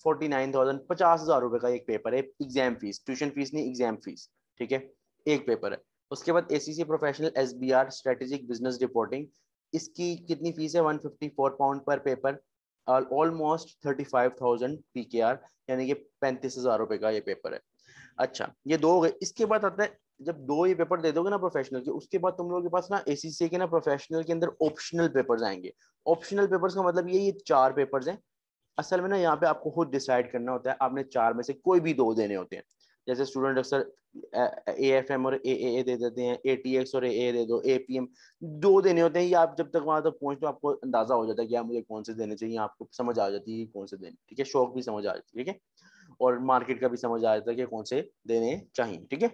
49,000, 50,000 रुपए का एक पेपर है। एग्जाम फीस, ट्यूशन फीस नहीं, एग्जाम फीस। ठीक है? एक पेपर है। उसके बाद ACC professional SBR strategic business reporting, इसकी कितनी फीस है? 154 पाउंड पर पेपर, ऑलमोस्ट 35,000 PKR, यानी कि 35,000 रुपए का ये पेपर है। अच्छा, ये दो हो गए। इसके बाद आता है, जब दो ये पेपर दे दोगे ना प्रोफेशनल के, उसके बाद तुम लोगों के पास ना ACCA के ना प्रोफेशनल के अंदर ऑप्शनल पेपर्स आएंगे। ऑप्शनल पेपर्स का मतलब ये 4 पेपर्स हैं। असल में ना यहाँ पे आपको खुद डिसाइड करना होता है, आपने चार में से कोई भी दो देने होते हैं। जैसे स्टूडेंट अक्सर AFM और AAA दे देते हैं, ATX और AA दे दो, APM दो देने होते हैं। ये आप जब तक वहां तक पहुंचते हो आपको अंदाजा हो जाता है कि आप मुझे कौन से देने चाहिए, आपको समझ आ जाती है कि कौन से देने। ठीक है? शौक भी समझ आ जाती है। ठीक है? और मार्केट का भी समझ आ जाता है कि कौन से देने चाहिए। ठीक है?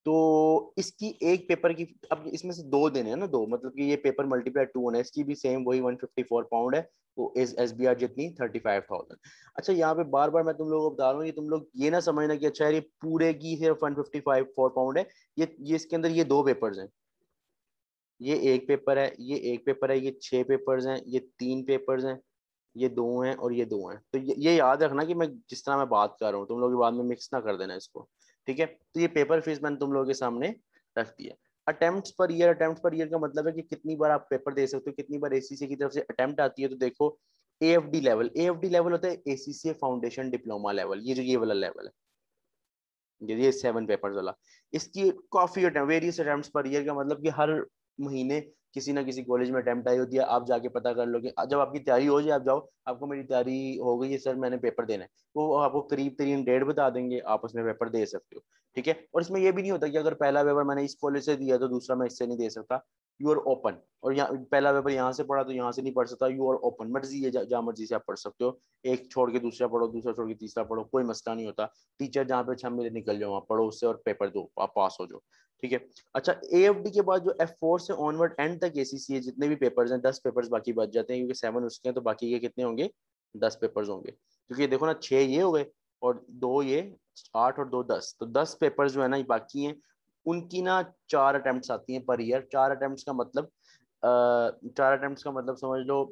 तो इसकी एक पेपर की, अब इसमें से दो देने हैं ना, दो मतलब कि ये पेपर मल्टीप्लाई 2 होना है। इसकी भी सेम वही 154 पाउंड है, वो इस SBR जितनी 35,000। अच्छा, यहाँ पे बार बार मैं तुम लोगों को बता रहा हूँ, ये तुम लोग ये ना समझना कि अच्छा यार ये पूरे की सिर्फ 154 पाउंड है। ये इसके अंदर ये दो पेपर्स हैं, ये एक पेपर है, ये एक पेपर है, ये 6 पेपर्स हैं, ये 3 पेपर्स हैं, ये दो हैं और ये दो हैं। तो ये याद रखना कि मैं जिस तरह मैं बात कर रहा हूँ, तुम लोग बाद में मिक्स ना कर देना इसको। ठीक है? तो ये पेपर फीस मैंने तुम लोगों के सामने रख दिया। अटेम्प्ट पर ईयर का मतलब है कि कितनी बार आप पेपर दे सकते हो, कितनी बार ACCA की तरफ से अटेम्प्ट आती है। तो देखो, AFD लेवल होता है ACCA फाउंडेशन डिप्लोमा लेवल, ये जो ये वाला लेवल है, ये 7 पेपर्स वाला। इसकी काफी वेरियस अटेम्प्ट पर ईयर का मतलब कि हर महीने किसी ना किसी कॉलेज में अटेम्प्ट आई होती है। आप जाके पता कर लो कि जब आपकी तैयारी हो जाए, आप जाओ, आपको मेरी तैयारी हो गई है सर, मैंने पेपर देना है, वो आपको करीब तरीन डेट बता देंगे, आप उसमें पेपर दे सकते हो। ठीक है? और इसमें यह भी नहीं होता कि अगर पहला पेपर मैंने इस कॉलेज से दिया तो दूसरा मैं इससे नहीं दे सकता। You are open. और यहाँ पहला पेपर यहाँ से पढ़ा तो यहाँ से नहीं पढ़ सकता, यू आर ओपन, मर्जी है, जहाँ मर्जी से आप पढ़ सकते हो। एक छोड़ के दूसरा पढ़ो, दूसरा छोड़ के तीसरा पढ़ो, कोई मसला नहीं होता। टीचर जहाँ पे अच्छा मिले निकल जाओ, वहाँ पढ़ो उससे और पेपर दो, आप पास हो जाओ। ठीक है? अच्छा, AFD के बाद जो F4 से ऑनवर्ड एंड तक ACCA जितने भी पेपर्स हैं, 10 पेपर्स बाकी बच जाते हैं, क्योंकि 7 उसके हैं, तो बाकी के कितने होंगे? 10 पेपर्स होंगे। क्योंकि ये देखो ना, 6 ये हो गए और दो ये, 8 और 2 10, तो 10 पेपर्स जो है ना ये बाकी हैं। उनकी ना 4 अटेम्प्ट आती हैं पर ईयर। 4 अटेम्प्ट का मतलब समझ लो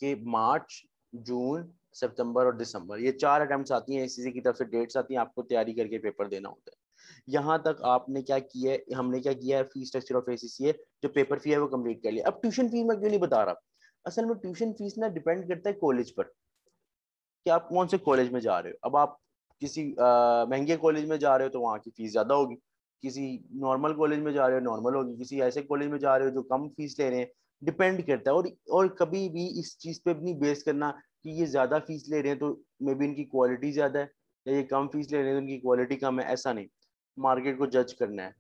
कि मार्च, जून, सितंबर और दिसंबर, ये 4 अटेम्प्ट आती हैं। ACCA की तरफ से डेट्स आती हैं, आपको तैयारी करके पेपर देना होता है। यहाँ तक आपने क्या किया है, हमने क्या किया है, फी स्ट्रक्चर ऑफ ACCA जो पेपर फी है वो कंप्लीट कर लिया। अब ट्यूशन फी मैं क्यों नहीं बता रहा, असल में ट्यूशन फीस ना डिपेंड करता है कॉलेज पर। कि आप कौन से कॉलेज में जा रहे हो। अब आप किसी महंगे कॉलेज में जा रहे हो तो वहाँ की फीस ज्यादा होगी, किसी नॉर्मल कॉलेज में जा रहे हो नॉर्मल होगी, किसी ऐसे कॉलेज में जा रहे हो जो कम फीस ले रहे हैं, डिपेंड करता है। और कभी भी इस चीज पे नहीं बेस करना कि ये ज्यादा फीस ले रहे हैं तो मे बी इनकी क्वालिटी ज्यादा है, या ये कम फीस ले रहे हैं तो इनकी क्वालिटी कम है, ऐसा नहीं। मार्केट को जज करना है,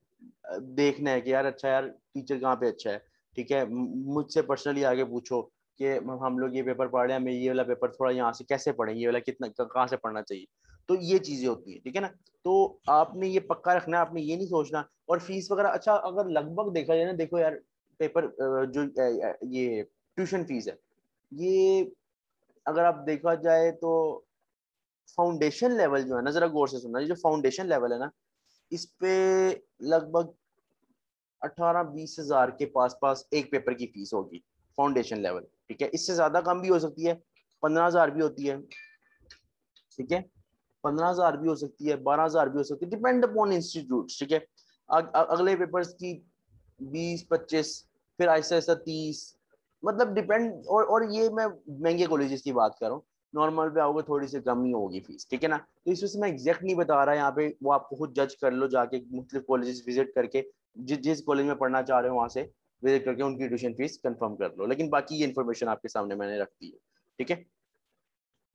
देखना है कि यार अच्छा यार टीचर कहाँ पे अच्छा है। ठीक है, मुझसे पर्सनली आगे पूछो कि हम लोग ये पेपर पढ़ रहे हैं, हमें ये वाला पेपर थोड़ा यहाँ से कैसे पढ़ें, ये वाला कितना कहाँ से पढ़ना चाहिए। तो ये चीजें होती है, ठीक है ना। तो आपने ये पक्का रखना है, आपने ये नहीं सोचना। और फीस वगैरह, अच्छा अगर लगभग देखा जाए ना, देखो यार पेपर जो ये ट्यूशन फीस है, ये अगर आप देखा जाए तो फाउंडेशन लेवल जो है ना, जरा गौर से सुनना, ये जो फाउंडेशन लेवल है ना, इस पे लगभग 18-20 हजार के पास पास एक पेपर की फीस होगी फाउंडेशन लेवल। ठीक है, इससे ज्यादा कम भी हो सकती है, 15 हजार भी होती है। ठीक है, 15 हजार भी हो सकती है, 12 हजार भी हो सकती है, डिपेंड अपॉन इंस्टीट्यूट। ठीक है, अगले पेपर्स की 20-25, फिर ऐसा ऐसा 30, मतलब डिपेंड। और ये मैं महंगे कॉलेजेस की बात कर रहा हूँ, नॉर्मल पे आओगे थोड़ी सी कम ही होगी फीस। ठीक है ना, तो इस वजह से मैं एग्जैक्ट नहीं बता रहा यहाँ पे, वो आप खुद जज कर लो जाके मुख्तलिफ कॉलेजेस विजिट करके, जिस कॉलेज में पढ़ना चाह रहे हो वहां से विजिट करके उनकी ट्यूशन फीस कंफर्म कर लो। लेकिन बाकी ये इन्फॉर्मेशन आपके सामने मैंने रख दी है। ठीक है,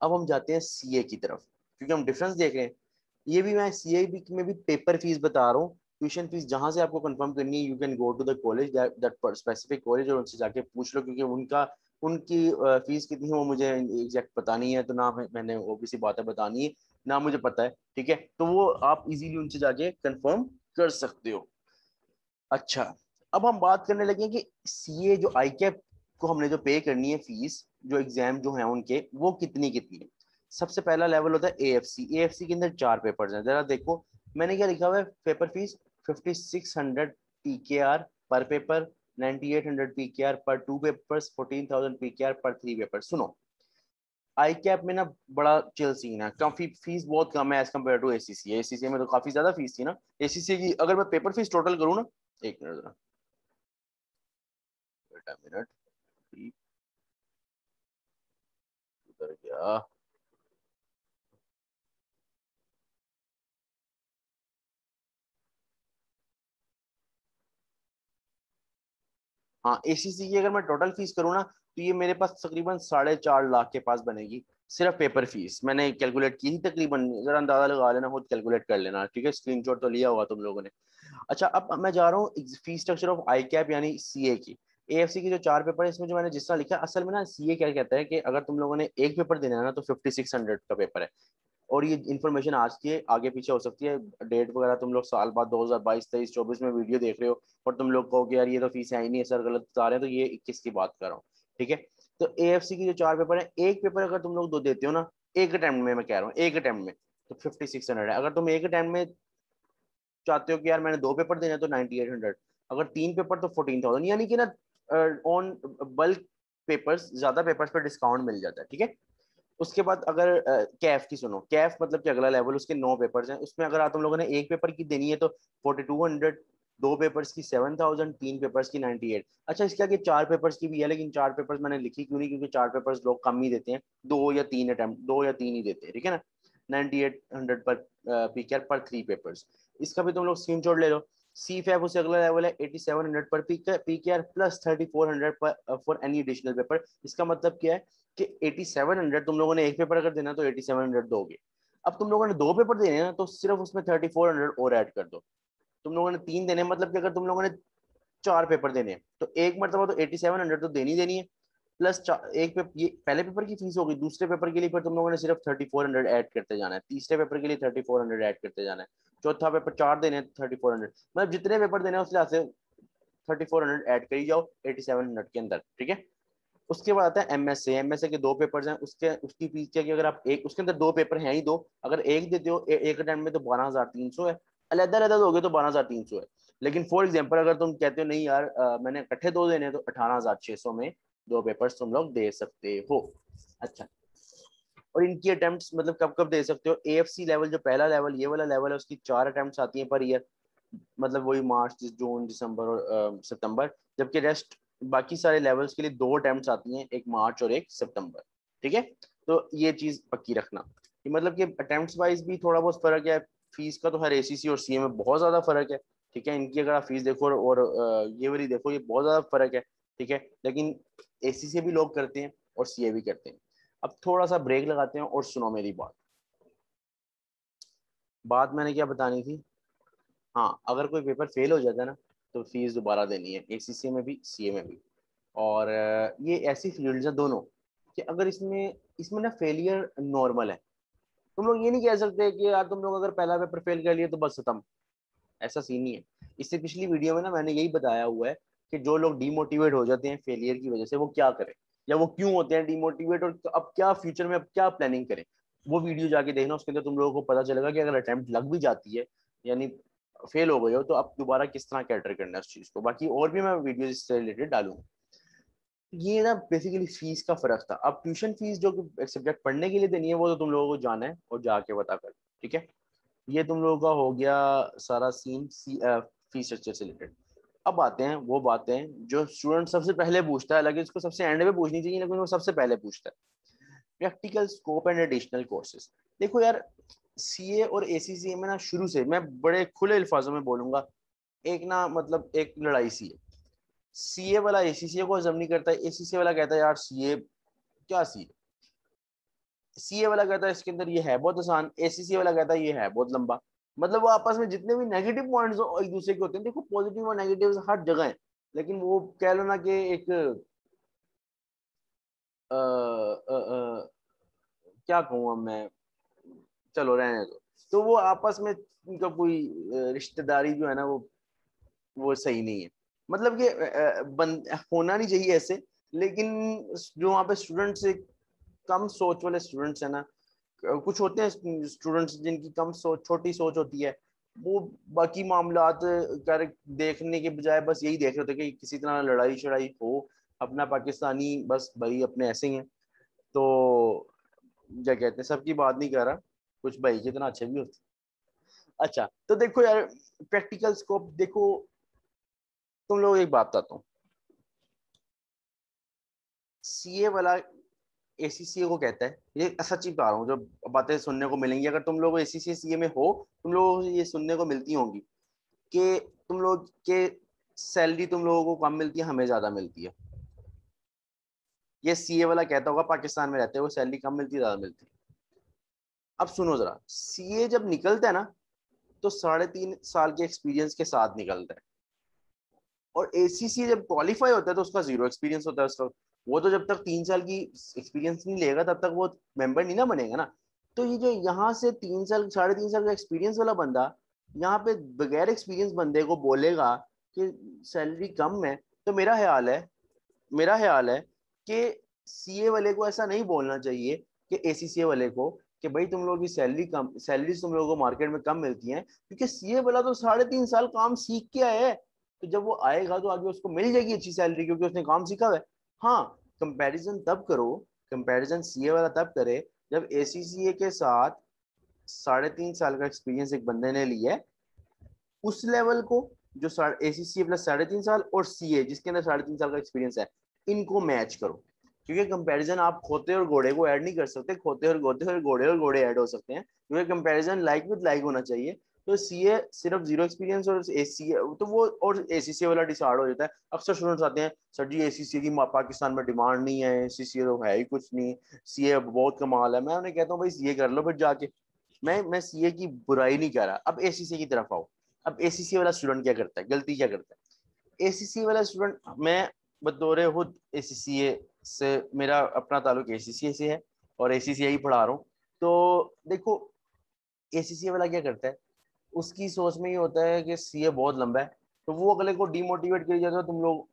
अब हम जाते हैं सीए की तरफ, क्योंकि हम डिफरेंस देख रहे हैं। ये भी मैं सीए में भी पेपर फीस बता रहा हूँ, ट्यूशन फीस जहां से आपको कंफर्म करनी है, you can go to the college that specific college, और उनसे जाके पूछ लो, क्योंकि उनका उनकी फीस कितनी है वो मुझे एग्जैक्ट पता नहीं है, तो ना मैंने ओबीसी बातें बतानी है, ना मुझे पता है। ठीक है, तो वो आप इजीली उनसे जाके कंफर्म कर सकते हो। अच्छा, अब हम बात करने लगे कि सीए जो आई कैप को हमने जो पे करनी है फीस, जो एग्जाम जो है उनके, वो कितनी कितनी है। सबसे पहला लेवल होता है एएफसी। एएफसी के अंदर 4 पेपर्स हैं, जरा देखो मैंने क्या लिखा हुआ है। पेपर फीस 5600 पीकेआर पर पेपर, 9800 पीकेआर पर 2 पेपर्स, 14,000 पीकेआर पर 3 पेपर। सुनो, आई कैप में ना बड़ा चिल सीन है, काफी फीस बहुत कम है as compare to ACC. ACC में तो काफी ज्यादा फीस थी ना। एसीसी की अगर मैं पेपर फीस टोटल करूँ ना, एक मिनट जरा, वेट अ मिनट, उधर गया। हाँ, एसीसी की अगर मैं टोटल फीस करूँ ना, तो ये मेरे पास तकरीबन 4.5 लाख के पास बनेगी, सिर्फ पेपर फीस। मैंने कैलकुलेट की थी तकरीबन, जरा अंदाजा लगा लेना, खुद कैलकुलेट कर लेना। ठीक है, स्क्रीनशॉट तो लिया हुआ तुम लोगों ने। अच्छा, अब मैं जा रहा हूँ fees structure of I cap यानी सीए की। एएफसी की जो 4 पेपर है, इसमें जो मैंने जिस तरह लिखा, असल में ना सीए क्या कहता है कि अगर तुम लोगों ने एक पेपर देना है ना, तो 5600 का पेपर है। और ये इन्फॉर्मेशन आज की है, आगे पीछे हो सकती है, डेट वगैरह तुम लोग साल बाद 2022, 23, 24 में वीडियो देख रहे हो और तुम लोग कहो कि यार ये तो फीस है ही नहीं, सर गलत बता रहे हैं, तो ये 21 की बात कर रहा हूँ। ठीक है, तो एएफसी की जो 4 पेपर है, एक पेपर अगर तुम लोग दो देते हो ना, एक अटेम्प्ट में, मैं कह रहा हूँ एक अटेम्प्ट में, तो 5600 है। अगर तुम एक अटेम्प्ट में चाहते हो कि यार मैंने 2 पेपर देने, तो 9800। अगर 3 पेपर तो 14,000, यानी कि ना ऑन बल्क पेपर्स, ज्यादा पेपर्स पर डिस्काउंट मिल जाता है। ठीक है, उसके बाद अगर कैफ की सुनो, कैफ मतलब कि अगला लेवल, उसके 9 पेपर्स हैं, उसमें अगर आप तुम लोगों ने एक पेपर की देनी है तो 4200, 2 पेपर्स की 7000, 3 पेपर्स की 98। अच्छा, इसके आगे 4 पेपर्स की भी है, लेकिन 4 पेपर्स मैंने लिखी क्यों नहीं, क्योंकि 4 पेपर्स लोग कम ही देते हैं, 2 या 3 अटेम्प्ट, 2 या 3 ही देते हैं। ठीक है ना, 9800 पर पीकेआर पर 3 पेपर्स। इसका भी तुम लोग स्क्रीन शॉट ले लो। सी फैब उससे अगला लेवल है 8700 पर पीकेआर प्लस 3400 पर फॉर एनी एडिशनल पेपर। इसका मतलब क्या है कि 8700 तुम लोगों ने एक पेपर अगर देना तो 8700 दोगे। अब तुम लोगों ने 2 पेपर देने ना, तो सिर्फ उसमें 3400 और ऐड कर दो। तुम लोगों ने 3 देने, मतलब कि अगर तुम लोगों ने 4 पेपर देने हैं तो एक मरतबा तो 8700 तो देनी देनी है, प्लस एक पेपर, ये पहले पेपर की फीस होगी। दूसरे पेपर के लिए फिर तुम लोगों ने सिर्फ 3400 ऐड करते जाना है, तीसरे पेपर के लिए 3400 ऐड करते जाना है, चौथा पेपर 4 देने 3400, मतलब जितने पेपर देने उस लिहाज से 3400 ऐड करी जाओ 8700 के अंदर। ठीक है, उसके बाद आता है एमएसए। एमएसए के 2 पेपर्स हैं, उसके उसकी फीस क्या कि अगर आप एक, उसके अंदर 2 पेपर हैं ही दो, अगर एक देते हो एक अटेम्प्ट में तो 12300 है, अलग अलग दोगे तो 12300 है। लेकिन फॉर एग्जाम्पल अगर तुम कहते हो नहीं यार मैंने इकट्ठे 2 देने, तो 18600 में 2 पेपर्स तुम लोग दे सकते हो। अच्छा, और इनकी अटेम्प्ट्स मतलब कब कब दे सकते हो। एएफसी लेवल जो पहला लेवल, ये वाला लेवल है, उसकी 4 अटेम्प्ट्स आती हैं पर ईयर, मतलब वही मार्च, जून, दिसंबर और सितंबर। जबकि रेस्ट बाकी सारे लेवल्स के लिए 2 अटेम्प्ट्स आती हैं, एक मार्च और एक सितंबर। ठीक है, तो ये चीज़ पक्की रखना कि मतलब कि अटेम्प्ट्स वाइज भी थोड़ा बहुत फ़र्क है। फीस का तो हर एसीसी और सीए में बहुत ज़्यादा फ़र्क है, ठीक है। इनकी अगर आप फीस देखो और ये वाली देखो, ये बहुत ज़्यादा फ़र्क है, ठीक है। लेकिन एसीसी भी लोग करते हैं और सीए भी करते हैं। अब थोड़ा सा ब्रेक लगाते हैं और सुनो मेरी बात मैंने क्या बतानी थी। हाँ, अगर कोई पेपर फेल हो जाता है ना, तो फीस दोबारा देनी है, एसीसी में भी सीए में भी। और ये ऐसी फील्ड्स है दोनों कि अगर इसमें इसमें ना फेलियर नॉर्मल है। तुम लोग ये नहीं कह सकते कि यार तुम लोग अगर पहला पेपर फेल कर लिए तो बस खत्म, ऐसा सीन नहीं है। इससे पिछली वीडियो में ना मैंने यही बताया हुआ है कि जो लोग डीमोटिवेट हो जाते हैं फेलियर की वजह से, वो क्या करें या वो क्यों होते हैं डीमोटिवेट, और अब क्या फ्यूचर में अब क्या प्लानिंग करें। वो वीडियो जाके देखना, उसके अंदर तुम लोगों को पता चलेगा कि अगर अटेम्प्ट लग भी जाती है, यानी फेल हो गए हो, तो अब दोबारा किस तरह कैटर करना है उस चीज को। बाकी और भी मैं वीडियो इससे रिलेटेड डालूंगा। ये ना बेसिकली फीस का फर्क था। अब ट्यूशन फीस जो सब्जेक्ट पढ़ने के लिए देनी है, वो तो तुम लोगों को जाना है और जाके पता कर, ठीक है। ये तुम लोगों का हो गया सारा सीन फीस स्ट्रक्चर से रिलेटेड। अब आते हैं वो बातें जो स्टूडेंट सबसे पहले पूछता है, हालांकि इसको सबसे एंड में पूछनी चाहिए, लेकिन वो सबसे पहले पूछता है। Practical scope and additional courses. देखो यार, सीए और एसीसीए में ना शुरू से मैं बड़े खुले अल्फाजों में बोलूंगा, एक ना मतलब एक लड़ाई सी है। सीए वाला एसीसीए को हजम नहीं करता, एसीसीए वाला कहता है यार सीए क्या सीए। सीए वाला कहता है इसके अंदर ये है बहुत आसान, एसीसीए वाला कहता है ये है बहुत लंबा। मतलब वो आपस में जितने भी नेगेटिव पॉइंट्स एक दूसरे के होते हैं, देखो पॉजिटिव और नेगेटिव हर जगह है, लेकिन वो कह लो ना कि एक क्या कहूँ अब मैं, चलो रहने दो। तो वो आपस में उनका कोई रिश्तेदारी जो है ना, वो सही नहीं है। मतलब कि होना नहीं चाहिए ऐसे, लेकिन जो वहाँ पे स्टूडेंट्स कम सोच वाले स्टूडेंट्स है ना, कुछ होते हैं स्टूडेंट्स जिनकी कम सोच, छोटी सोच होती है। वो बाकी मामलात कर देखने के बजाय बस यही देख रहे होते कि किसी तरह लड़ाई शड़ाई हो, अपना पाकिस्तानी बस भाई अपने ऐसे ही हैं। तो क्या कहते हैं, सबकी बात नहीं कर रहा, कुछ भाई जितना अच्छे भी होते। अच्छा तो देखो यार, प्रैक्टिकल स्कोप देखो, तुम लोग एक बात बताता हूँ। सीए वाला एसीसीए को कहता है, ये सच्ची बता रहा हूँ, जो बातें सुनने को मिलेंगी अगर तुम लोग एसीसीए सीए में हो, तुम लोगों को ये सुनने को मिलती होंगी कि तुम लोग के सैलरी तुम लोगों को कम मिलती है, हमें ज्यादा मिलती है। ये सीए वाला कहता होगा पाकिस्तान में रहते हो सैलरी कम मिलती है ज्यादा मिलती है। अब सुनो जरा, सीए जब निकलता है ना, तो 3.5 साल के एक्सपीरियंस के साथ निकलता है। और एसीसी जब क्वालिफाई होता है तो उसका 0 एक्सपीरियंस होता है उस वक्त। वो तो जब तक 3 साल की एक्सपीरियंस नहीं लेगा तब तक वो मेंबर नहीं ना बनेगा ना। तो ये जो यहाँ से 3 साल 3.5 साल का एक्सपीरियंस वाला बंदा यहाँ पे बगैर एक्सपीरियंस बंदे को बोलेगा कि सैलरी कम है, तो मेरा ख्याल है कि सीए वाले को ऐसा नहीं बोलना चाहिए कि एसीसीए वाले को कि भाई तुम लोगों की सैलरी तुम लोगों को मार्केट में कम मिलती है, क्योंकि सीए वाला तो 3.5 साल काम सीख के आया है। तो जब वो आएगा तो आगे उसको मिल जाएगी अच्छी सैलरी, क्योंकि उसने काम सीखा हुआ है। हाँ, कंपैरिजन तब करो, कंपैरिजन सीए वाला तब करे जब एसीसीए के साथ 3.5 साल का एक्सपीरियंस एक बंदे ने लिया है, उस लेवल को जो एसीसी प्लस 3.5 साल और सीए जिसके अंदर 3.5 साल का एक्सपीरियंस है, इनको मैच करो। क्योंकि कंपैरिजन आप खोते और घोड़े को ऐड नहीं कर सकते, खोते और गोते और घोड़े ऐड हो सकते हैं, क्योंकि कंपैरिजन लाइक विद लाइक होना चाहिए। तो सीए सिर्फ 0 एक्सपीरियंस और एसीए तो वो और एसीसी वाला डिसाइड हो जाता है। अक्सर स्टूडेंट्स आते हैं सर जी एसीसी की पाकिस्तान में डिमांड नहीं है, एसीसी तो है ही कुछ नहीं, सीए बहुत कमाल है। मैं उन्हें कहता हूँ भाई सीए कर लो फिर जाके। मैं सीए की बुराई नहीं कर रहा। अब एसीसी की तरफ आओ। अब एसीसी वाला स्टूडेंट क्या करता है, गलती क्या करता है एसीसी वाला स्टूडेंट। मैं बतौर खुद एसीसीए से, मेरा अपना ताल्लुक एसीसीए से है और एसीसीए ही पढ़ा रहा हूँ। तो देखो, एसीसीए वाला क्या करता है, उसकी सोच में ये होता है कि सीए बहुत लंबा है, तो वो अगले को डिमोटिवेट कर जाता है। तुम लोग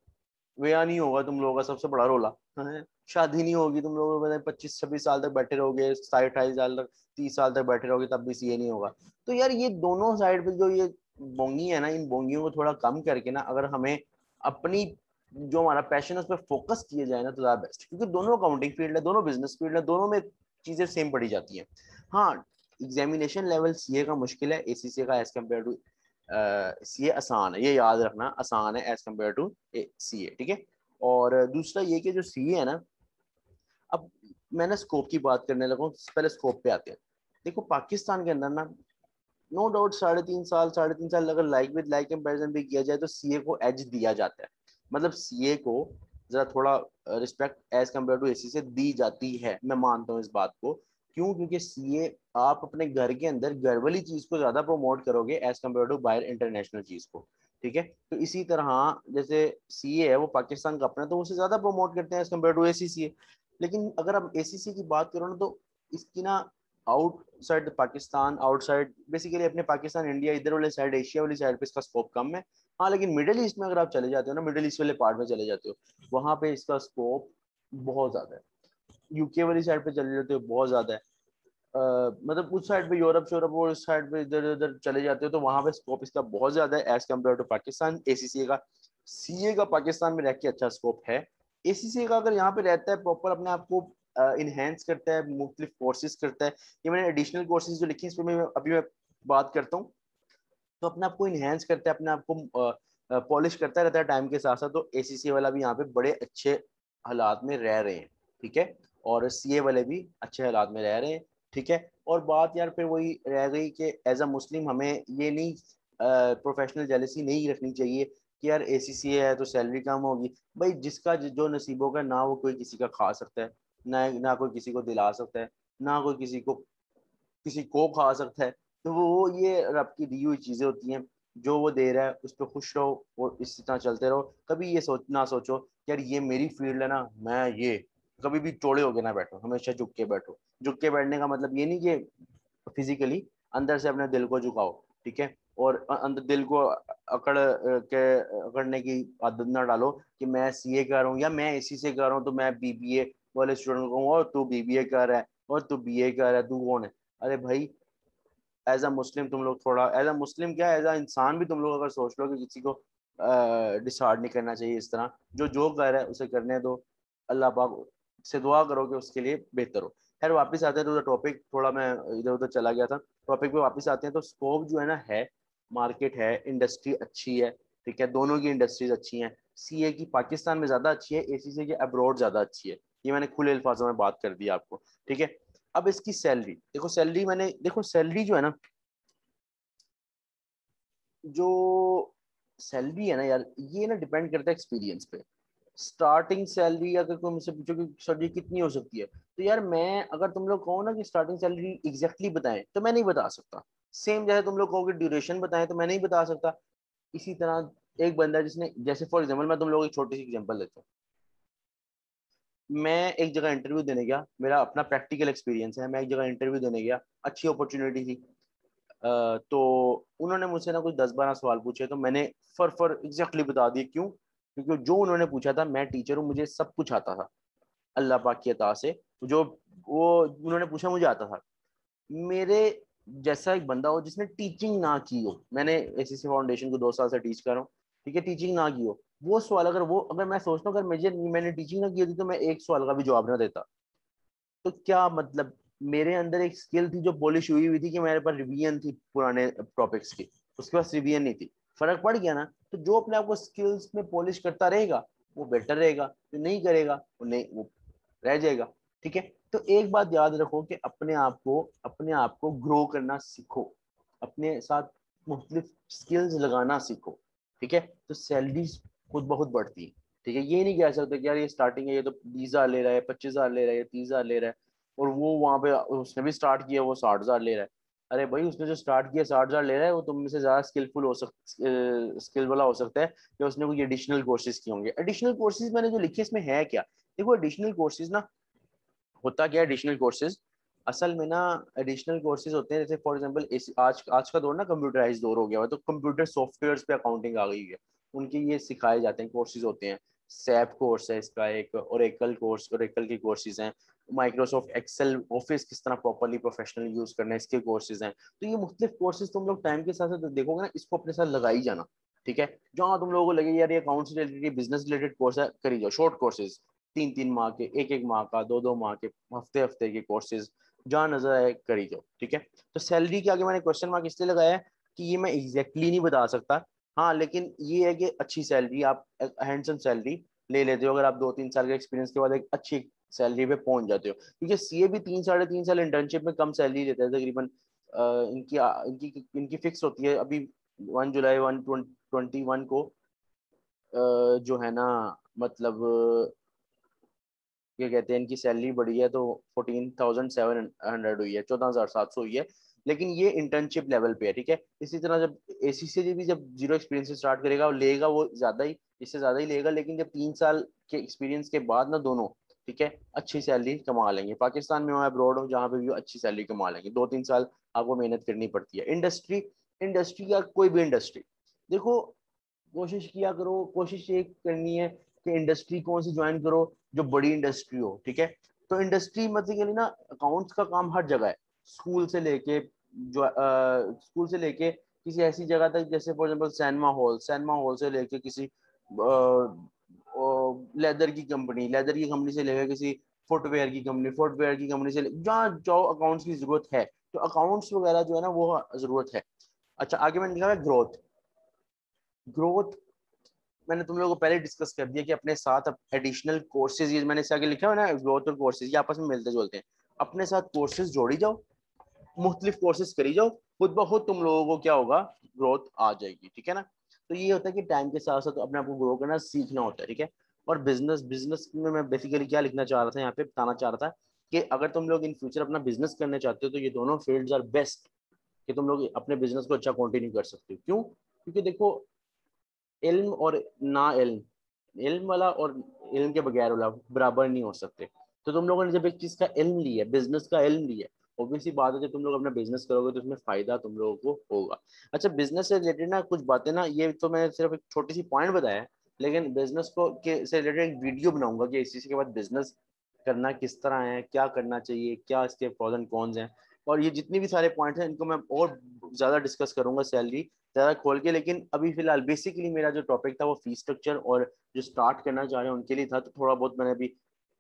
वेया नहीं होगा, तुम लोगों का सबसे बड़ा रोला है, शादी नहीं होगी, तुम लोग 25-26 साल तक बैठे रहोगे, 27-28 साल तक, 30 साल तक बैठे रहोगे, तब भी सीए नहीं होगा। तो यार ये दोनों साइड पे जो ये बोंगी है ना, इन बोंगियों को थोड़ा कम करके ना, अगर हमें अपनी जो हमारा पैशन है उस पर फोकस किया जाए ना, तो ज्यादा बेस्ट। क्योंकि दोनों अकाउंटिंग फील्ड है, दोनों बिजनेस फील्ड है, दोनों में चीजें सेम पढ़ी जाती हैं। हाँ, एग्जामिनेशन लेवल सीए का मुश्किल है, एसीसीए का एज कम्पेयर टू सीए आसान है, ये याद रखना, आसान है एज कम्पेयर टू सीए, ठीक है। और दूसरा ये कि जो सीए है ना, अब मैं ना स्कोप की बात करने लगा हूँ, पहले स्कोप पे आते हैं। देखो पाकिस्तान के अंदर ना नो डाउट 3.5 साल अगर लाइक विद लाइक कंपैरिजन भी किया जाए तो सीए को एज दिया जाता है। मतलब सीए को जरा थोड़ा respect as compare to AC से दी जाती है, मैं मानता हूँ इस बात को। क्यों? क्योंकि सीए आप अपने घर के अंदर घर वाली चीज को ज्यादा प्रमोट करोगे एज कम्पेयर टू बाहर इंटरनेशनल चीज को। ठीक है, तो इसी तरह जैसे सीए है वो पाकिस्तान का अपना, तो उसे ज्यादा प्रमोट करते हैं एज कम्पेयर टू एसीसी। लेकिन अगर आप एसीसी की बात करो ना, तो इसकी ना आउटसाइड पाकिस्तान, आउटसाइड बेसिकली अपने पाकिस्तान इंडिया इधर वाले साइड, एशिया वाली साइड पे इसका स्कोप कम है। हाँ, लेकिन मिडिल ईस्ट में अगर आप चले जाते हो ना, मिडिल ईस्ट वाले पार्ट में चले जाते हो, वहां पे इसका स्कोप बहुत ज्यादा है। यूके वाली साइड पे चले जाते हो, बहुत ज्यादा है। मतलब उस साइड पे यूरोप शोरप और उस साइड पे इधर उधर चले जाते हो तो वहां पे स्कोप इसका बहुत ज्यादा है as compare to Pakistan ACC का। सीए का पाकिस्तान में रह के अच्छा स्कोप है। एसीसी का अगर यहाँ पे रहता है प्रॉपर अपने आप को इनहेंस करता है, मुख्तलिफ कोर्सेज करता है। ये मैंने एडिशनल कोर्सेज जो लिखे हैं इस पर मैं अभी मैं बात करता हूँ। तो अपने आप को इनहेंस करता है, अपने आप को पॉलिश करता रहता है टाइम के साथ साथ। तो एसीसी वाला भी यहाँ पे बड़े अच्छे हालात में रह रहे हैं। ठीक है, और सीए वाले भी अच्छे हालात में रह रहे हैं। ठीक है, और बात यार फिर वही रह गई कि एज अ मुस्लिम हमें ये नहीं प्रोफेशनल जेलसी नहीं रखनी चाहिए कि यार एसीसी है तो सैलरी कम होगी। भाई जिसका जो नसीबों का, ना वो कोई किसी का खा सकता है, ना कोई किसी को दिला सकता है, ना कोई किसी को खा सकता है। तो वो ये रब की दी हुई चीजें होती हैं, जो वो दे रहा है उस पर खुश रहो और इस तरह चलते रहो। कभी ये ना सोचो कि यार ये मेरी फील्ड है ना, मैं ये कभी भी चौड़े होके ना बैठो, हमेशा झुक के बैठो। झुक के बैठने का मतलब ये नहीं कि फिजिकली, अंदर से अपने दिल को झुकाओ। ठीक है, और अंदर दिल को अकड़ने की आदत ना डालो कि मैं सीए कर रहा हूँ या मैं इसी से कर रहा हूँ तो मैं बीबीए वाले स्टूडेंट को, और तू बीबीए कर रहा है और तू बीए कर रहा है, तू कौन है? अरे भाई, एज अ मुस्लिम तुम लोग थोड़ा, एज अ मुस्लिम क्या, एज अ इंसान भी तुम लोग अगर सोच लो कि किसी को डिसहार्ड नहीं करना चाहिए इस तरह। जो कर रहा है उसे करने दो, अल्लाह पाक से दुआ करो कि उसके लिए बेहतर हो। खैर वापस आते हैं तो टॉपिक, थोड़ा मैं इधर उधर चला गया था। टॉपिक पे वापस आते हैं तो स्कोप जो है ना है, मार्केट है, इंडस्ट्री अच्छी है। ठीक है, दोनों की इंडस्ट्रीज अच्छी हैं। सीए की पाकिस्तान में ज्यादा अच्छी है, एसीसी की अब्रॉड ज्यादा अच्छी है। ये मैंने खुले अल्फाजों में बात कर दी आपको। ठीक है, अब इसकी सैलरी देखो, सैलरी मैंने देखो सैलरी जो है ना, जो सैलरी है ना यार, ये ना डिपेंड करता है एक्सपीरियंस पे। स्टार्टिंग सैलरी अगर कोई मुझसे पूछो कि सर जी कितनी हो सकती है, तो यार मैं, अगर तुम लोग कहो ना कि स्टार्टिंग सैलरी एग्जैक्टली बताएं तो मैं नहीं बता सकता। सेम जैसे तुम लोग कहो कि ड्यूरेशन बताएं तो मैं नहीं बता सकता। इसी तरह एक बंदा जिसने, जैसे फॉर एग्जाम्पल मैं तुम लोग एक छोटी सी एग्जाम्पल देता हूँ। मैं एक जगह इंटरव्यू देने गया, मेरा अपना प्रैक्टिकल एक्सपीरियंस है। मैं एक जगह इंटरव्यू देने गया, अच्छी अपॉर्चुनिटी थी। तो उन्होंने मुझसे ना कुछ 10-12 सवाल पूछे, तो मैंने फर एग्जैक्टली बता दिए। क्यों? क्योंकि जो उन्होंने पूछा था, मैं टीचर हूँ, मुझे सब कुछ आता था अल्लाह पाक की अता से। जो वो उन्होंने पूछा मुझे आता था। मेरे जैसा एक बंदा हो जिसने टीचिंग ना की हो, मैंने एसीसी फाउंडेशन को 2 साल से टीच कर रहा हूँ, ठीक है, टीचिंग ना की हो, वो सवाल अगर मैं सोचता हूँ, अगर मैंने टीचिंग ना की होती तो मैं एक सवाल का भी जवाब ना देता। तो क्या मतलब, मेरे अंदर एक स्किल थी जो पॉलिश हुई थी कि मेरे पास रिवीजन थी पुराने टॉपिक्स की, उसके पास रिवीजन नहीं थी। फर्क पड़ गया ना। तो जो अपने आप को स्किल्स में पॉलिश करता रहेगा वो बेटर रहेगा, जो नहीं करेगा वो नहीं, वो रह जाएगा। ठीक है, तो एक बात याद रखो कि अपने आप को ग्रो करना सीखो, अपने साथ मुख्तलिफ स्किल्स लगाना सीखो। ठीक है, तो सैलरी खुद बहुत बढ़ती है। ठीक है, ये नहीं कह सकते कि यार ये स्टार्टिंग है, ये तो 20,000 ले रहा है, 25,000 ले रहा है, 30,000 ले रहा है, और वो वहां पे उसने भी स्टार्ट किया वो 60,000 ले रहा है। अरे भाई, उसने जो स्टार्ट किया 60,000 ले रहा है, वो तुम में से ज्यादा स्किल वाला हो सकता है कि उसने कोई एडिशनल कोर्सेज किए होंगे। एडिशनल कोर्सेज मैंने जो लिखे इसमें है क्या? देखो एडिशनल कोर्सेज ना, होता क्या है एडिशनल कोर्सेज, असल में ना एडिशनल कोर्सेज होते हैं, जैसे फॉर एग्जांपल आज आज का दौर ना कंप्यूटराइज दौर हो गया है, तो कंप्यूटर सॉफ्टवेयर्स पे अकाउंटिंग आ गई है। उनके ये सिखाए जाते हैं, कोर्सेज होते हैं। सैप कोर्स है इसका एक, ओरेकल के कोर्सेज हैं। माइक्रोसॉफ्ट एक्सेल ऑफिस किस तरह प्रॉपरली प्रोफेशनल यूज करना है, इसके कोर्सेज हैं। तो ये मुख्तलिफ कोर्सेज तुम लोग टाइम के साथ साथ देखोगे ना, इसको अपने साथ लगाई जाना। ठीक है, जहाँ तुम लोगों को लगे यार ये अकाउंट से रिलेटेड, बिजनेस रिलेटेड कोर्स है, करी जाओ शॉर्ट कोर्सेज, 3-3 माह के, एक माह का, 2-2 माह के, हफ्ते हफ्ते के कोर्सेज, जहाँ नजर आए करी जाओ। ठीक है, तो सैलरी के आगे मैंने क्वेश्चन मार्क इसलिए लगाया है कि ये मैं एग्जैक्टली नहीं बता सकता। हाँ, लेकिन ये है कि अच्छी सैलरी, आप हैंडसम सैलरी ले लेते हो अगर आप 2-3 साल के एक्सपीरियंस के बाद एक अच्छी सैलरी पे पहुंच जाते हो, क्योंकि सीए भी 3 साढ़े 3 साल इंटर्नशिप में कम सैलरी लेता है तकरीबन। इनकी इनकी इनकी फिक्स होती है। अभी 1 जुलाई 2021 को जो है ना, मतलब क्या कहते हैं, इनकी सैलरी बढ़ी है तो 14,700 हुई है, 14,700 हुई है। लेकिन ये इंटर्नशिप लेवल पे है, ठीक है। इसी तरह जब एसीसी भी जब जीरो एक्सपीरियंस से स्टार्ट करेगा, और लेगा वो ज्यादा ही, इससे ज्यादा ही लेगा, लेकिन जब 3 साल के एक्सपीरियंस के बाद ना दोनों, ठीक है, अच्छी सैलरी कमा लेंगे। पाकिस्तान में हो अब्रॉड हो, जहाँ पे भी हो, अच्छी सैलरी कमा लेंगे। 2-3 साल आपको मेहनत करनी पड़ती है। इंडस्ट्री, इंडस्ट्री या कोई भी इंडस्ट्री, देखो, कोशिश किया करो, कोशिश ये करनी है कि इंडस्ट्री कौन सी ज्वाइन करो जो बड़ी इंडस्ट्री हो, ठीक है। तो इंडस्ट्री मतलब ना, अकाउंट्स का काम हर जगह है। स्कूल से लेके जो स्कूल से लेके किसी ऐसी जगह तक, जैसे for example cinema hall, cinema hall से लेके किसी लेदर की कंपनी, लेदर की कंपनी से लेकर किसी फुटवेयर की कंपनी, फुटवेयर की कंपनी से जहाँ जो अकाउंट्स की जरूरत है, तो अकाउंट्स वगैरह जो है ना वो जरूरत है। अच्छा, आगे मैंने लिखा है ग्रोथ। ग्रोथ मैंने तुम लोगों को पहले डिस्कस कर दिया कि अपने साथ एडिशनल कोर्सेज, ये मैंने इससे आगे लिखा है ना, ग्रोथ और कोर्सेज ये आपस में मिलते जुलते हैं। अपने साथ कोर्सेज जोड़ी जाओ, मुख्तलिफ कोर्सेज करी जाओ, खुद ब खुद तुम लोगों को क्या होगा, ग्रोथ आ जाएगी, ठीक है ना। तो ये होता है कि टाइम के साथ साथ अपने आप को ग्रो करना सीखना होता है, ठीक है। और बिजनेस, बिजनेस में मैं बेसिकली क्या लिखना चाह रहा था, यहाँ पे बताना चाह रहा था कि अगर तुम लोग इन फ्यूचर अपना बिजनेस करने चाहते हो, तो ये दोनों फील्ड्स आर बेस्ट कि तुम लोग अपने बिजनेस को अच्छा कंटिन्यू कर सकते हो। क्यों? क्योंकि देखो, इल्म और ना इल्म, इल्म वाला और इल्म के बगैर वाला बराबर नहीं हो सकते। तो तुम लोगों ने जब एक चीज का इल्म लिया, बिजनेस का इल्म लिया, ऑब्वियसली बात है जब तुम लोग अपना बिजनेस करोगे तो उसमें फायदा तुम लोगों को होगा। अच्छा, बिजनेस से रिलेटेड ना कुछ बातें ना, ये तो मैंने सिर्फ एक छोटी सी पॉइंट बताया है, लेकिन बिजनेस को के से रिलेटेड एक वीडियो बनाऊंगा कि इसी के बाद बिजनेस करना किस तरह है, क्या करना चाहिए, क्या इसके प्रोज एंड कॉन्स हैं। और ये जितनी भी सारे पॉइंट्स हैं इनको मैं और ज्यादा डिस्कस करूंगा सैलरी ज्यादा खोल के। लेकिन अभी फिलहाल बेसिकली मेरा जो टॉपिक था वो फीस स्ट्रक्चर और जो स्टार्ट करना चाह रहे हैं उनके लिए था। तो थोड़ा बहुत मैंने अभी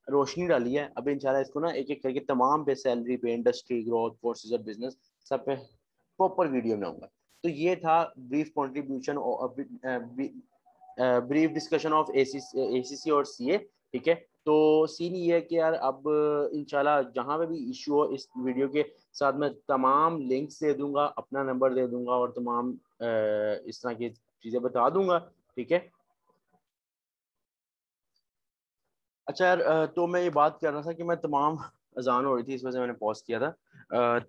रोशनी डाली है। अभी इंशाल्लाह इसको ना एक एक करके तमाम पे, सैलरी पे, इंडस्ट्री, ग्रोथ, कोर्सेज और बिजनेस, सब पे प्रॉपर वीडियो बनाऊंगा। तो ये था brief contribution, brief discussion of ACC और सीए, ठीक है। तो सीन ये है कि यार अब इंशाल्लाह जहाँ पे भी इशू हो, इस वीडियो के साथ मैं तमाम लिंक्स दे दूंगा, अपना नंबर दे दूंगा और तमाम इस तरह की चीज़ें बता दूंगा, ठीक है। अच्छा यार, तो मैं ये बात कर रहा था कि मैं तमाम, अजान हो रही थी इस वजह से मैंने पॉज किया था।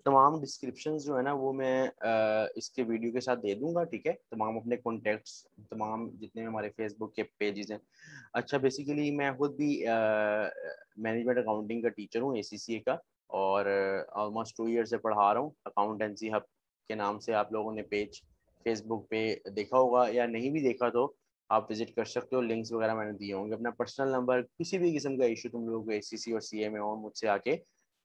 तमाम डिस्क्रिप्शंस जो है ना वो मैं इसके वीडियो के साथ दे दूंगा, ठीक है। तमाम अपने कॉन्टेक्ट्स, तमाम जितने भी हमारे फेसबुक के पेजेस हैं। अच्छा, बेसिकली मैं खुद भी मैनेजमेंट अकाउंटिंग का टीचर हूँ, एसीसीए का। और ऑलमोस्ट 2 ईयर से पढ़ा रहा हूँ। अकाउंटेंसी हब के नाम से आप लोगों ने पेज फेसबुक पे देखा होगा, या नहीं भी देखा तो आप विजिट कर सकते हो। लिंक्स वगैरह मैंने दिए होंगे। अपना पर्सनल नंबर, किसी भी किस्म का इशू तुम लोगों को एसीसी और सीए में हो, मुझसे आके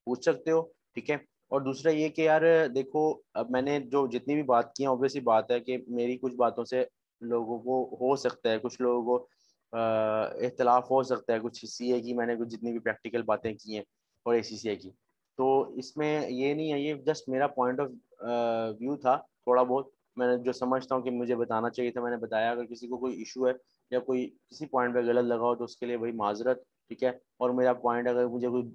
पूछ सकते हो, ठीक है। और दूसरा ये कि यार देखो, अब मैंने जो जितनी भी बात की है, ऑब्वियसली बात है कि मेरी कुछ बातों से लोगों को हो सकता है, कुछ लोगों को इख्तलाफ हो सकता है, कुछ सीए की मैंने कुछ जितनी भी प्रैक्टिकल बातें की हैं और एसीसीए की। तो इसमें ये नहीं है, ये जस्ट मेरा पॉइंट ऑफ व्यू था। थोड़ा बहुत मैंने जो समझता हूँ कि मुझे बताना चाहिए था मैंने बताया। अगर किसी को कोई इशू है या कोई किसी पॉइंट पे गलत लगा हो तो उसके लिए भाई माजरत, ठीक है। और मेरा पॉइंट अगर मुझे कोई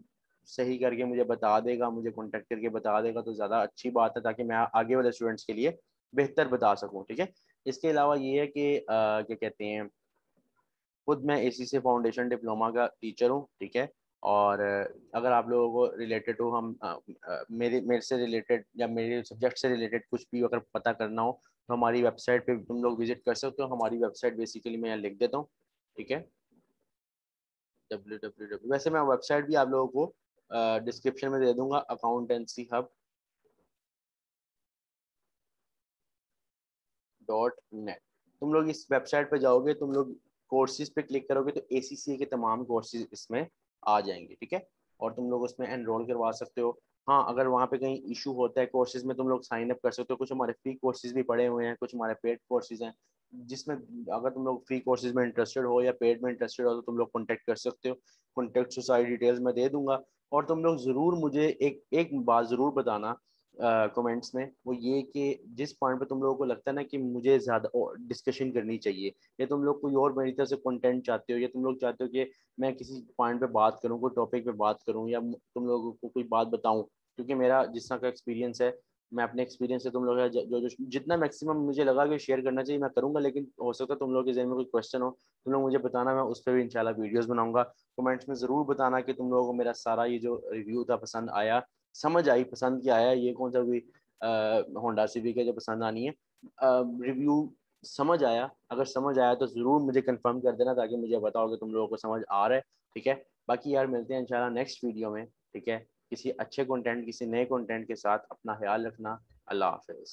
सही करके मुझे बता देगा, मुझे कॉन्टेक्ट करके बता देगा तो ज़्यादा अच्छी बात है, ताकि मैं आगे वाले स्टूडेंट्स के लिए बेहतर बता सकूँ, ठीक है। इसके अलावा ये है कि क्या कहते हैं, खुद मैं एसीसी फाउंडेशन डिप्लोमा का टीचर हूँ, ठीक है। और अगर आप लोगों को रिलेटेड हो, हम मेरे मेरे से रिलेटेड या मेरे सब्जेक्ट से रिलेटेड कुछ भी अगर पता करना हो तो हमारी वेबसाइट पे तुम लोग विजिट कर सकते हो। हमारी वेबसाइट बेसिकली मैं यहाँ लिख देता हूँ, ठीक है। www, वैसे मैं वेबसाइट भी आप लोगों को डिस्क्रिप्शन में दे दूंगा, accountancyhub.net। तुम लोग इस वेबसाइट पे जाओगे, तुम लोग कोर्सेज पे क्लिक करोगे तो एसीसी के तमाम कोर्सेज इसमें आ जाएंगे, ठीक है। और तुम लोग उसमें एनरोल करवा सकते हो। हाँ, अगर वहाँ पे कहीं इशू होता है कोर्सेज में, तुम लोग साइन अप कर सकते हो। कुछ हमारे फ्री कोर्सेज भी पड़े हुए हैं, कुछ हमारे पेड कोर्सेज हैं, जिसमें अगर तुम लोग फ्री कोर्सेज में इंटरेस्टेड हो या पेड में इंटरेस्टेड हो तो तुम लोग कॉन्टेक्ट कर सकते हो। कॉन्टेक्ट से सारी डिटेल्स मैं दे दूंगा। और तुम लोग ज़रूर मुझे एक एक बात ज़रूर बताना कमेंट्स में, वो ये कि जिस पॉइंट पे तुम लोगों को लगता है ना कि मुझे ज़्यादा डिस्कशन करनी चाहिए, या तुम लोग कोई और मेरी तरफ से कंटेंट चाहते हो, या तुम लोग चाहते हो कि मैं किसी पॉइंट पे बात करूँ, कोई टॉपिक पे बात करूँ, या तुम लोगों को कोई बात बताऊँ, क्योंकि मेरा जिस तरह का एक्सपीरियंस है, मैं अपने एक्सपीरियंस से तुम लोग जो जितना मैक्सिमम मुझे लगा कि शेयर करना चाहिए मैं करूँगा, लेकिन हो सकता है तुम लोगों के जहन में कोई क्वेश्चन हो, तुम लोग मुझे बताना, मैं उस पर भी इंशाल्लाह वीडियोज़ बनाऊंगा। कमेंट्स में ज़रूर बताना कि तुम लोगों को मेरा सारा ये जो रिव्यू था पसंद आया, समझ आई, पसंद क्या आया, ये कौन सा भी होंडा सिविक है जो पसंद आनी है, रिव्यू समझ आया, अगर समझ आया तो ज़रूर मुझे कंफर्म कर देना, ताकि मुझे बताओ कि तुम लोगों को समझ आ रहा है। ठीक है, बाकी यार मिलते हैं इंशाल्लाह नेक्स्ट वीडियो में। ठीक है, किसी अच्छे कंटेंट, किसी नए कंटेंट के साथ। अपना ख्याल रखना। अल्लाह हाफिज़।